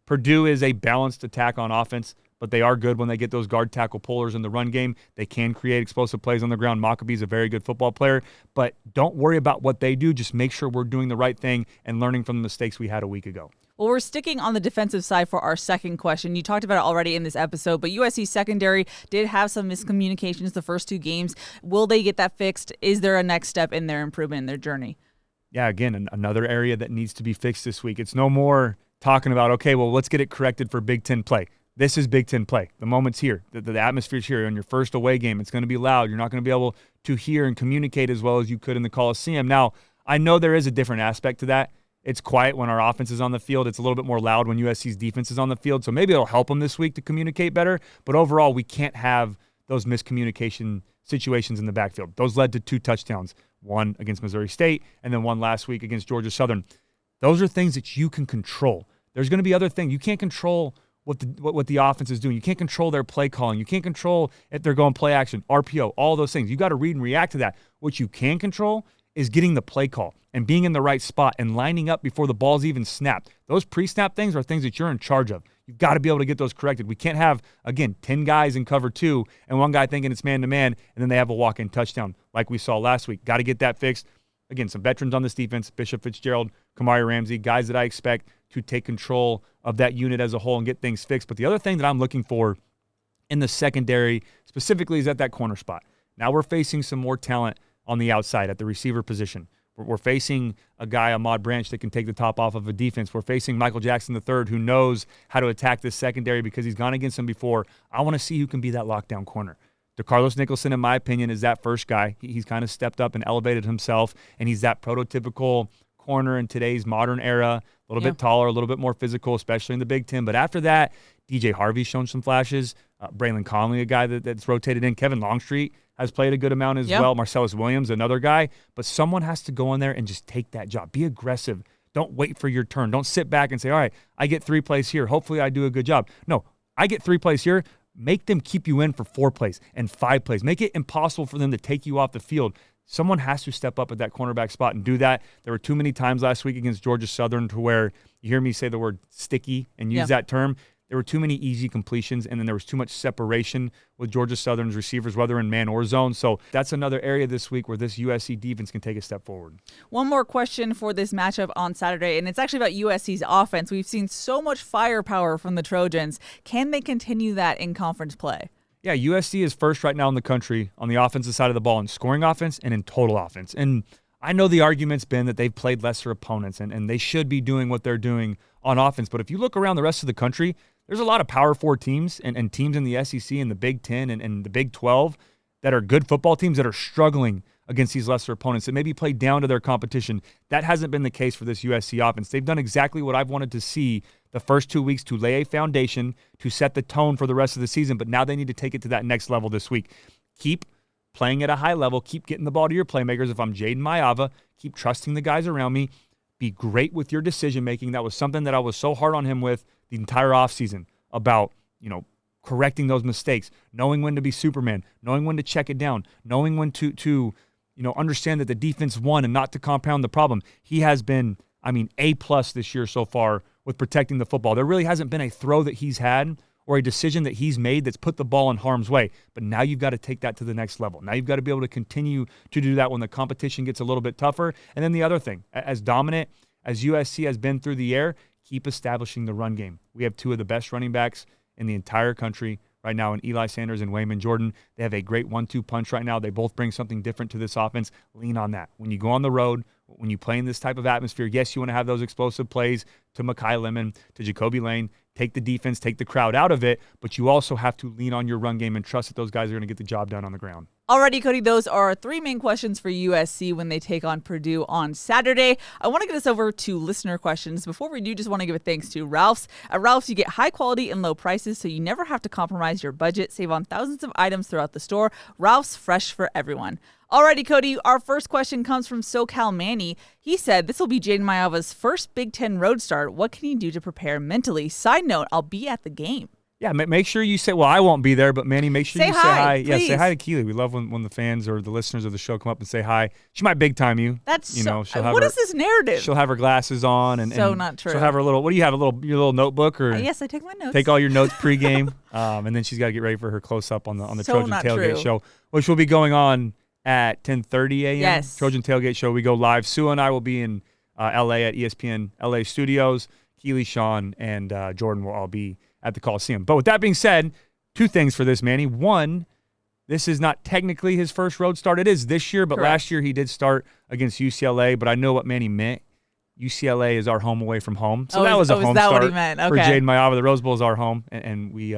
Purdue is a balanced attack on offense, but they are good when they get those guard tackle pullers in the run game. They can create explosive plays on the ground. Mockabee's a very good football player, but don't worry about what they do. Just make sure we're doing the right thing and learning from the mistakes we had a week ago. Well, we're sticking on the defensive side for our second question. You talked about it already in this episode, but USC secondary did have some miscommunications the first 2 games. Will they get that fixed? Is there a next step in their improvement in their journey? Yeah, again, another area that needs to be fixed this week. It's no more talking about, okay, well, let's get it corrected for Big Ten play. This is Big Ten play. The moment's here. The atmosphere's here. On your first away game, it's going to be loud. You're not going to be able to hear and communicate as well as you could in the Coliseum. Now, I know there is a different aspect to that. It's quiet when our offense is on the field. It's a little bit more loud when USC's defense is on the field. So maybe it'll help them this week to communicate better. But overall, we can't have those miscommunication situations in the backfield. Those led to 2 touchdowns, one against Missouri State and then one last week against Georgia Southern. Those are things that you can control. There's going to be other things. You can't control what the offense is doing. You can't control their play calling. You can't control if they're going play action, RPO, all those things. You got to read and react to that. What you can control is getting the play call and being in the right spot and lining up before the ball's even snapped. Those pre-snap things are things that you're in charge of. You've got to be able to get those corrected. We can't have, again, 10 guys in cover 2 and one guy thinking it's man-to-man and then they have a walk-in touchdown like we saw last week. Got to get that fixed. Again, some veterans on this defense, Bishop Fitzgerald, Kamari Ramsey, guys that I expect to take control of that unit as a whole and get things fixed. But the other thing that I'm looking for in the secondary specifically is at that corner spot. Now we're facing some more talent on the outside at the receiver position. We're facing a guy, Ahmad Branch, that can take the top off of a defense. We're facing Michael Jackson III, who knows how to attack this secondary because he's gone against him before. I want to see who can be that lockdown corner. DeCarlos Nicholson, in my opinion, is that first guy. He's kind of stepped up and elevated himself, and he's that prototypical corner in today's modern era, a little bit taller, a little bit more physical, especially in the Big Ten. But after that, DJ Harvey's shown some flashes. Braylon Conley, a guy that's rotated in. Kevin Longstreet has played a good amount as well. Marcellus Williams, another guy. But someone has to go in there and just take that job. Be aggressive. Don't wait for your turn. Don't sit back and say, all right, I get 3 plays here. Hopefully I do a good job. No, I get 3 plays here. Make them keep you in for 4 plays and 5 plays. Make it impossible for them to take you off the field. Someone has to step up at that cornerback spot and do that. There were too many times last week against Georgia Southern to where you hear me say the word sticky and use that term. There were too many easy completions, and then there was too much separation with Georgia Southern's receivers, whether in man or zone. So that's another area this week where this USC defense can take a step forward. One more question for this matchup on Saturday, and it's actually about USC's offense. We've seen so much firepower from the Trojans. Can they continue that in conference play? Yeah, USC is first right now in the country on the offensive side of the ball in scoring offense and in total offense. And I know the argument's been that they've played lesser opponents and they should be doing what they're doing on offense. But if you look around the rest of the country, there's a lot of Power 4 teams and teams in the SEC and the Big 10 and the Big 12 that are good football teams that are struggling against these lesser opponents that maybe play down to their competition. That hasn't been the case for this USC offense. They've done exactly what I've wanted to see the first 2 weeks to lay a foundation to set the tone for the rest of the season, but now they need to take it to that next level this week. Keep playing at a high level, keep getting the ball to your playmakers. If I'm Jaden Maiava, keep trusting the guys around me. Be great with your decision-making. That was something that I was so hard on him with the entire offseason about, correcting those mistakes, knowing when to be Superman, knowing when to check it down, knowing when to understand that the defense won and not to compound the problem. He has been, A+ this year so far with protecting the football. There really hasn't been a throw that he's had or a decision that he's made that's put the ball in harm's way. But now you've got to take that to the next level. Now you've got to be able to continue to do that when the competition gets a little bit tougher. And then the other thing, as dominant as USC has been through the air, keep establishing the run game. We have two of the best running backs in the entire country right now in Eli Sanders and Wayman Jordan. They have a great 1-2 punch right now. They both bring something different to this offense. Lean on that. When you go on the road, when you play in this type of atmosphere, yes, you want to have those explosive plays to Mekhi Lemon, to Jacoby Lane, take the defense, take the crowd out of it, but you also have to lean on your run game and trust that those guys are going to get the job done on the ground. Alrighty, Cody, those are 3 main questions for USC when they take on Purdue on Saturday. I want to get us over to listener questions. Before we do, just want to give a thanks to Ralph's. At Ralph's, you get high quality and low prices, so you never have to compromise your budget. Save on thousands of items throughout the store. Ralph's, fresh for everyone. Alrighty, Cody, our first question comes from SoCal Manny. He said, this will be Jaden Maiava's first Big Ten road start. What can he do to prepare mentally? Side note, I'll be at the game. Yeah, make sure you say, well, I won't be there, but Manny, make sure you say hi. Please. Yeah, say hi to Keely. We love when the fans or the listeners of the show come up and say hi. She might big time you. That's she'll have what is this narrative? She'll have her glasses on and not true. She'll have her little. What do you have? Your little notebook or? Yes, I take my notes. Take all your notes pregame, and then she's got to get ready for her close up on the Trojan Tailgate show, which will be going on at 10:30 a.m. Yes. Trojan Tailgate show. We go live. Sue and I will be in LA at ESPN LA Studios. Keely, Sean, and Jordan will all be at the Coliseum. But with that being said, 2 things for this, Manny. One, this is not technically his first road start. It is this year, but Correct. Last year he did start against UCLA. But I know what Manny meant. UCLA is our home away from home. So that was a home start what he meant? Okay. for Jaden Maiava. The Rose Bowl is our home, and we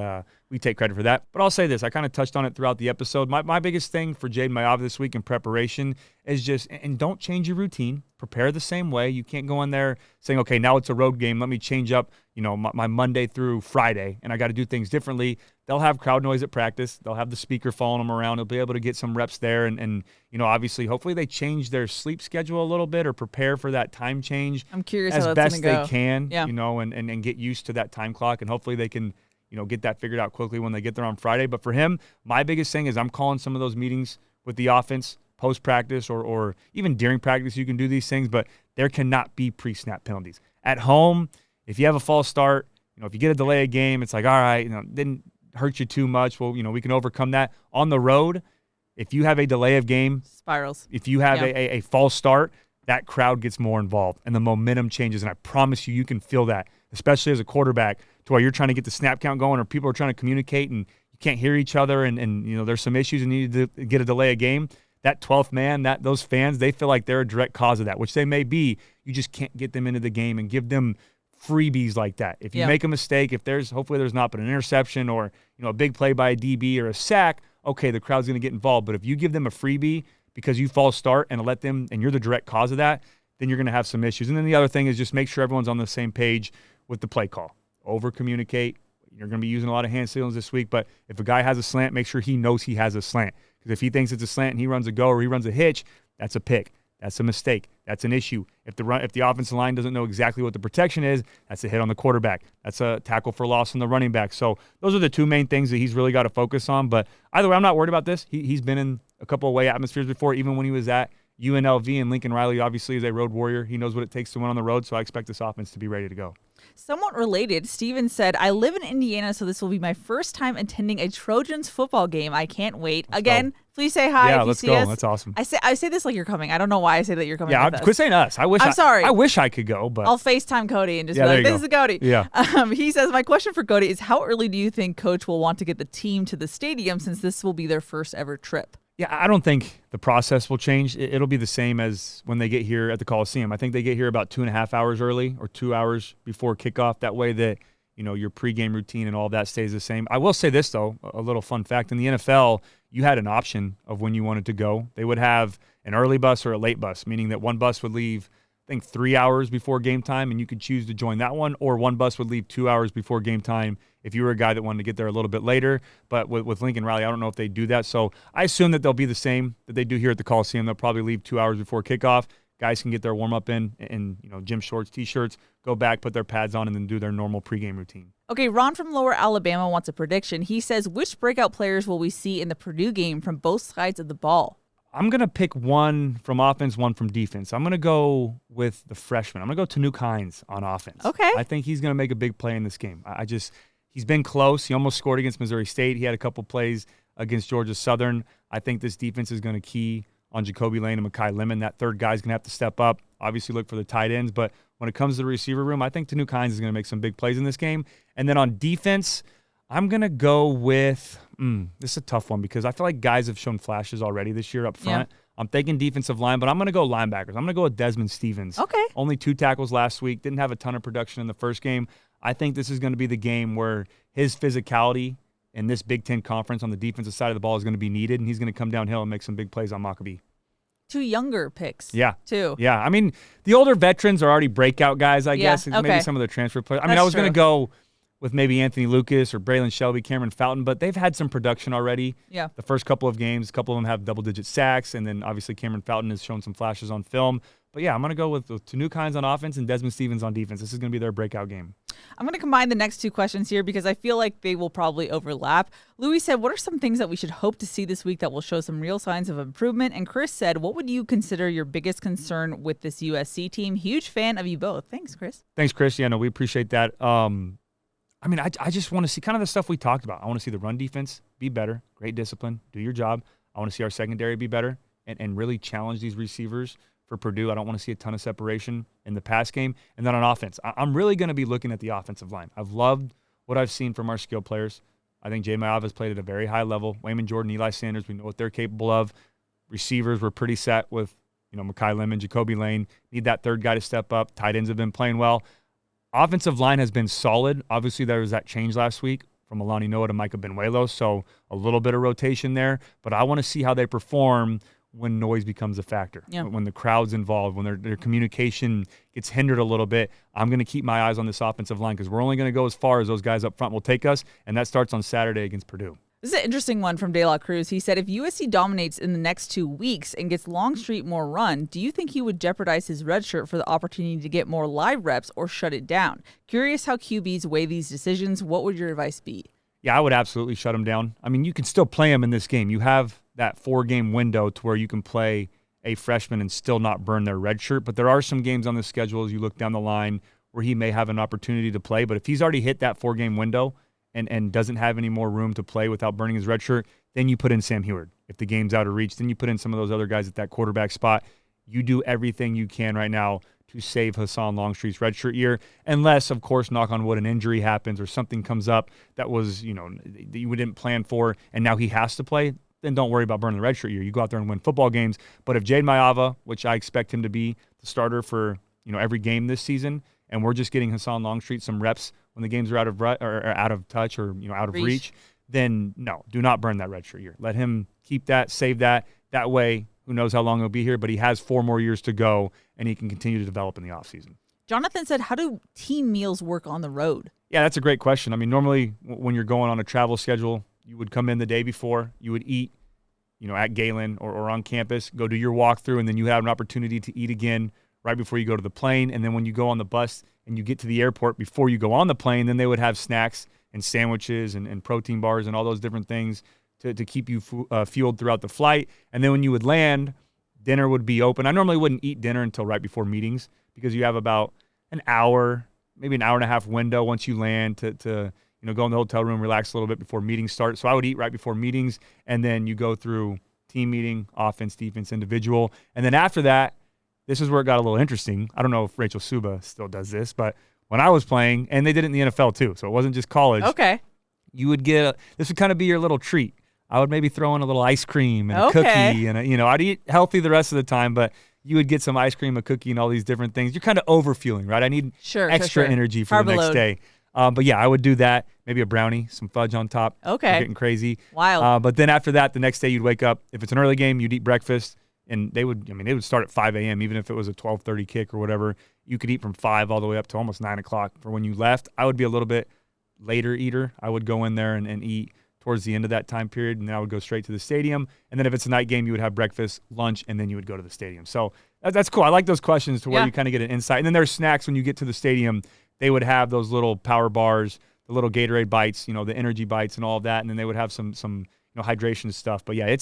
take credit for that. But I'll say this. I kind of touched on it throughout the episode. My biggest thing for Jaden Maiava this week in preparation is just, and don't change your routine. Prepare the same way. You can't go in there saying, okay, now it's a road game. Let me change up, my Monday through Friday, and I got to do things differently. They'll have crowd noise at practice. They'll have the speaker following them around. They'll be able to get some reps there. And obviously, hopefully they change their sleep schedule a little bit or prepare for that time change. I'm curious as how that's best gonna go. they can, Yeah. and get used to that time clock. And hopefully they can, get that figured out quickly when they get there on Friday. But for him, my biggest thing is I'm calling some of those meetings with the offense post-practice or even during practice. You can do these things, but there cannot be pre-snap penalties. At home, if you have a false start, if you get a delay of game, it's like, all right, didn't hurt you too much. Well, we can overcome that. On the road, if you have a delay of game, spirals. If you have a false start, that crowd gets more involved and the momentum changes. And I promise you can feel that, especially as a quarterback, to where you're trying to get the snap count going or people are trying to communicate and you can't hear each other and there's some issues and you need to get a delay of game. That 12th man, those fans, they feel like they're a direct cause of that, which they may be. You just can't get them into the game and give them freebies like that. If you make a mistake, hopefully there's not, but an interception or a big play by a DB or a sack, okay, the crowd's going to get involved. But if you give them a freebie because you false start and let them, and you're the direct cause of that, then you're going to have some issues. And then the other thing is just make sure everyone's on the same page with the play call. Over communicate. You're going to be using a lot of hand signals this week, but if a guy has a slant, make sure he knows he has a slant. Because if he thinks it's a slant and he runs a go or he runs a hitch, that's a pick. That's a mistake. That's an issue. If the offensive line doesn't know exactly what the protection is, that's a hit on the quarterback. That's a tackle for loss on the running back. So those are the 2 main things that he's really got to focus on. But either way, I'm not worried about this. He's been in a couple of away atmospheres before, even when he was at UNLV, and Lincoln Riley obviously is a road warrior. He knows what it takes to win on the road, so I expect this offense to be ready to go. Somewhat related, Steven said, I live in Indiana, so this will be my first time attending a Trojans football game. I can't wait. Again, please say hi if you see us. Yeah, let's go. That's awesome. I say this like you're coming. I don't know why I say that you're coming. Yeah, quit saying us. I'm sorry. I wish I could go, but I'll FaceTime Cody and just be like, this is Cody. Yeah. He says, my question for Cody is, how early do you think Coach will want to get the team to the stadium since this will be their first ever trip? Yeah, I don't think the process will change. It'll be the same as when they get here at the Coliseum. I think they get here about 2.5 hours early or 2 hours before kickoff. That way that, your pregame routine and all of that stays the same. I will say this, though, a little fun fact. In the NFL, you had an option of when you wanted to go. They would have an early bus or a late bus, meaning that one bus would leave, I think, 3 hours before game time, and you could choose to join that one, or one bus would leave 2 hours before game time if you were a guy that wanted to get there a little bit later. But with Lincoln Riley, I don't know if they do that. So I assume that they'll be the same that they do here at the Coliseum. They'll probably leave 2 hours before kickoff. Guys can get their warm-up in gym shorts, T-shirts, go back, put their pads on, and then do their normal pregame routine. Okay, Ron from Lower Alabama wants a prediction. He says, which breakout players will we see in the Purdue game from both sides of the ball? I'm going to pick one from offense, one from defense. I'm going to go with the freshman. I'm going to go Tanuk Hines on offense. Okay. I think he's going to make a big play in this game. He's been close. He almost scored against Missouri State. He had a couple plays against Georgia Southern. I think this defense is going to key on Jacoby Lane and Mekhi Lemon. That third guy's going to have to step up. Obviously look for the tight ends, but when it comes to the receiver room, I think Tanuk Hines is going to make some big plays in this game. And then on defense, I'm going to go with this is a tough one because I feel like guys have shown flashes already this year up front. Yeah. I'm thinking defensive line, but I'm going to go linebackers. I'm going to go with Desmond Stevens. Okay. Only 2 tackles last week. Didn't have a ton of production in the first game. I think this is going to be the game where his physicality in this Big Ten conference on the defensive side of the ball is going to be needed, and he's going to come downhill and make some big plays on Maccabee. 2 younger picks. Yeah. Too. Yeah. I mean, the older veterans are already breakout guys, I guess. Okay. Maybe some of the transfer players. I mean, I was going to go with maybe Anthony Lucas or Braylon Shelby, Cameron Fountain, but they've had some production already. Yeah. The first couple of games, a couple of them have double-digit sacks, and then obviously Cameron Fountain has shown some flashes on film. But yeah, I'm going to go with Tanuk Hines on offense and Desmond Stevens on defense. This is going to be their breakout game. I'm going to combine the next 2 questions here because I feel like they will probably overlap. Louis said, what are some things that we should hope to see this week that will show some real signs of improvement? And Chris said, what would you consider your biggest concern with this USC team? Huge fan of you both. Thanks, Chris. Thanks, Chris. Yeah, no, we appreciate that. I mean, I just want to see kind of the stuff we talked about. I want to see the run defense be better, great discipline, do your job. I want to see our secondary be better and really challenge these receivers for Purdue. I don't want to see a ton of separation in the pass game. And then on offense, I'm really going to be looking at the offensive line. I've loved what I've seen from our skill players. I think Jay Maiava has played at a very high level. Wayman Jordan, Eli Sanders, we know what they're capable of. Receivers, we're pretty set with, Mekhi Lemon, Jacoby Lane. Need that third guy to step up. Tight ends have been playing well. Offensive line has been solid. Obviously, there was that change last week from Alani Noah to Micah Benuelos, so a little bit of rotation there. But I want to see how they perform when noise becomes a factor, when the crowd's involved, when their communication gets hindered a little bit. I'm going to keep my eyes on this offensive line because we're only going to go as far as those guys up front will take us, and that starts on Saturday against Purdue. This is an interesting one from De La Cruz. He said, if USC dominates in the next 2 weeks and gets Longstreet more run, do you think he would jeopardize his red shirt for the opportunity to get more live reps or shut it down? Curious how QBs weigh these decisions. What would your advice be? Yeah, I would absolutely shut him down. I mean, you can still play him in this game. You have that 4-game window to where you can play a freshman and still not burn their red shirt. But there are some games on the schedule as you look down the line where he may have an opportunity to play. But if he's already hit that 4-game window and doesn't have any more room to play without burning his red shirt, then you put in Sam Heward. If the game's out of reach, then you put in some of those other guys at that quarterback spot. You do everything you can right now to save Hassan Longstreet's redshirt year, unless, of course, knock on wood, an injury happens or something comes up that was, that you didn't plan for, and now he has to play. Then don't worry about burning the redshirt year. You go out there and win football games. But if Jade Maiava, which I expect him to be the starter for every game this season, and we're just getting Hassan Longstreet some reps when the games are out of touch or out of reach, then no, do not burn that redshirt year. Let him keep that, save that. That way, who knows how long he'll be here, but he has 4 more years to go, and he can continue to develop in the offseason. Jonathan said, how do team meals work on the road? Yeah, that's a great question. I mean, normally when you're going on a travel schedule, you would come in the day before, you would eat, at Galen or on campus, go do your walkthrough, and then you have an opportunity to eat again right before you go to the plane. And then when you go on the bus and you get to the airport before you go on the plane, then they would have snacks and sandwiches and protein bars and all those different things to keep you fueled throughout the flight. And then when you would land, dinner would be open. I normally wouldn't eat dinner until right before meetings because you have about an hour, maybe an hour and a half window once you land to go in the hotel room, relax a little bit before meetings start. So I would eat right before meetings, and then you go through team meeting, offense, defense, individual. And then after that, this is where it got a little interesting. I don't know if Rachel Suba still does this, but when I was playing, and they did it in the NFL too, so it wasn't just college. Okay. You would get this would kind of be your little treat. I would maybe throw in a little ice cream and a Okay. cookie, and I'd eat healthy the rest of the time, but you would get some ice cream, a cookie, and all these different things. You're kind of overfueling, right? I need extra energy for the next day. But yeah, I would do that. Maybe a brownie, some fudge on top. Okay. We're getting crazy. Wild. But then after that, the next day you'd wake up. If it's an early game, you'd eat breakfast, and they would start at 5 a.m. Even if it was a 12:30 kick or whatever. You could eat from 5 all the way up to almost 9 o'clock for when you left. I would be a little bit later eater. I would go in there and eat towards the end of that time period, and then I would go straight to the stadium. And then if it's a night game, you would have breakfast, lunch, and then you would go to the stadium. So that's cool. I like those questions to where you kind of get an insight. And then there's snacks when you get to the stadium. They would have those little power bars, the little Gatorade bites, the energy bites and all of that. And then they would have some hydration stuff. But yeah,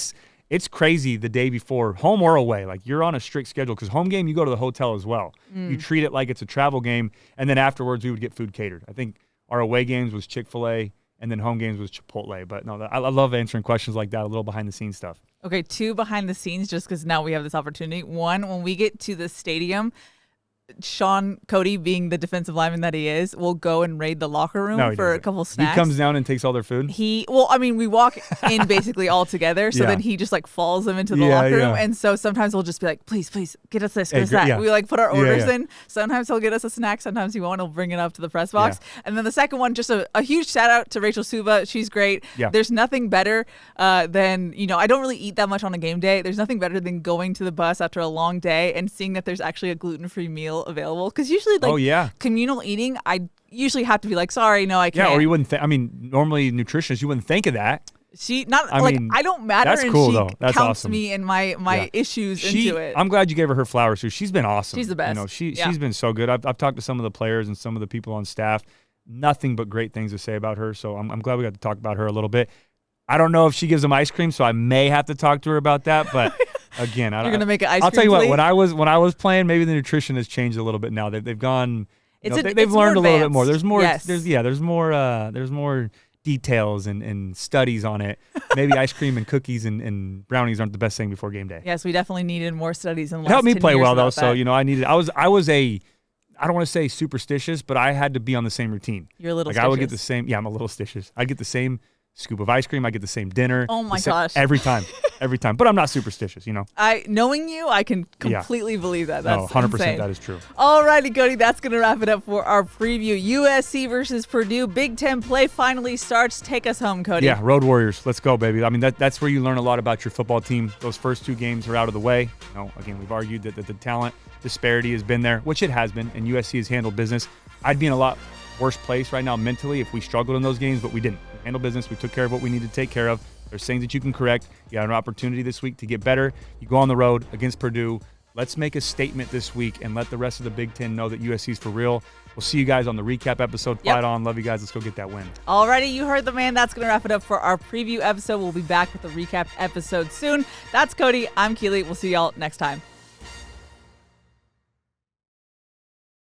it's crazy the day before, home or away. Like, you're on a strict schedule because home game, you go to the hotel as well. You treat it like it's a travel game. And then afterwards, we would get food catered. I think our away games was Chick-fil-A, and then home games was Chipotle. But no, I love answering questions like that, a little behind-the-scenes stuff. Okay, 2 behind the scenes, just because now we have this opportunity. 1, when we get to the stadium, Cody, being the defensive lineman that he is, will go and raid the locker room for a couple snacks. He comes down and takes all their food? We walk in basically all together, so then he just folls them into the locker room. And so sometimes we'll just be like, please, get us this, get us that. Yeah. We put our orders in. Sometimes he'll get us a snack, sometimes he won't. He'll bring it up to the press box. Yeah. And then the second one, just a huge shout out to Rachel Suva. She's great. Yeah. There's nothing better than, I don't really eat that much on a game day. There's nothing better than going to the bus after a long day and seeing that there's actually a gluten-free meal available. Because usually, communal eating, I usually have to be like, sorry, no, I can't. Yeah, or you wouldn't normally nutritionists, you wouldn't think of that. I don't matter. That's cool, though. That's counts awesome. me and my issues into it. I'm glad you gave her flowers, too. She's been awesome. She's the best. She's been so good. I've talked to some of the players and some of the people on staff. Nothing but great things to say about her. So I'm glad we got to talk about her a little bit. I don't know if she gives them ice cream, so I may have to talk to her about that. But again, you're gonna make an ice cream. I'll tell you what. When I was playing, maybe the nutrition has changed a little bit now. They've gone. They've learned a little bit more. There's more. Yes. There's more details and studies on it. Maybe ice cream and cookies and brownies aren't the best thing before game day. Yes, we definitely needed more studies in the last helped me 10 play years well though. that. So I was I don't want to say superstitious, but I had to be on the same routine. You're a little I would get the same. Yeah, I'm a little stitious. I'd get the same scoop of ice cream. I get the same dinner. Oh my gosh. Every time. But I'm not superstitious, Knowing you, I can completely believe that. That's 100%. Insane. That is true. Alrighty, Cody, that's going to wrap it up for our preview. USC versus Purdue. Big Ten play finally starts. Take us home, Cody. Yeah, Road Warriors. Let's go, baby. I mean, that's where you learn a lot about your football team. Those first 2 games are out of the way. Again, we've argued that the talent disparity has been there, which it has been, and USC has handled business. I'd be in a lot worse place right now mentally if we struggled in those games, but we didn't. We handled business. We took care of what we needed to take care of. There's things that you can correct. You got an opportunity this week to get better. You go on the road against Purdue. Let's make a statement this week and let the rest of the Big Ten know that USC's for real. We'll see you guys on the recap episode. Fight on. Love you guys. Let's go get that win. Alrighty, you heard the man. That's going to wrap it up for our preview episode. We'll be back with a recap episode soon. That's Cody. I'm Keely. We'll see y'all next time.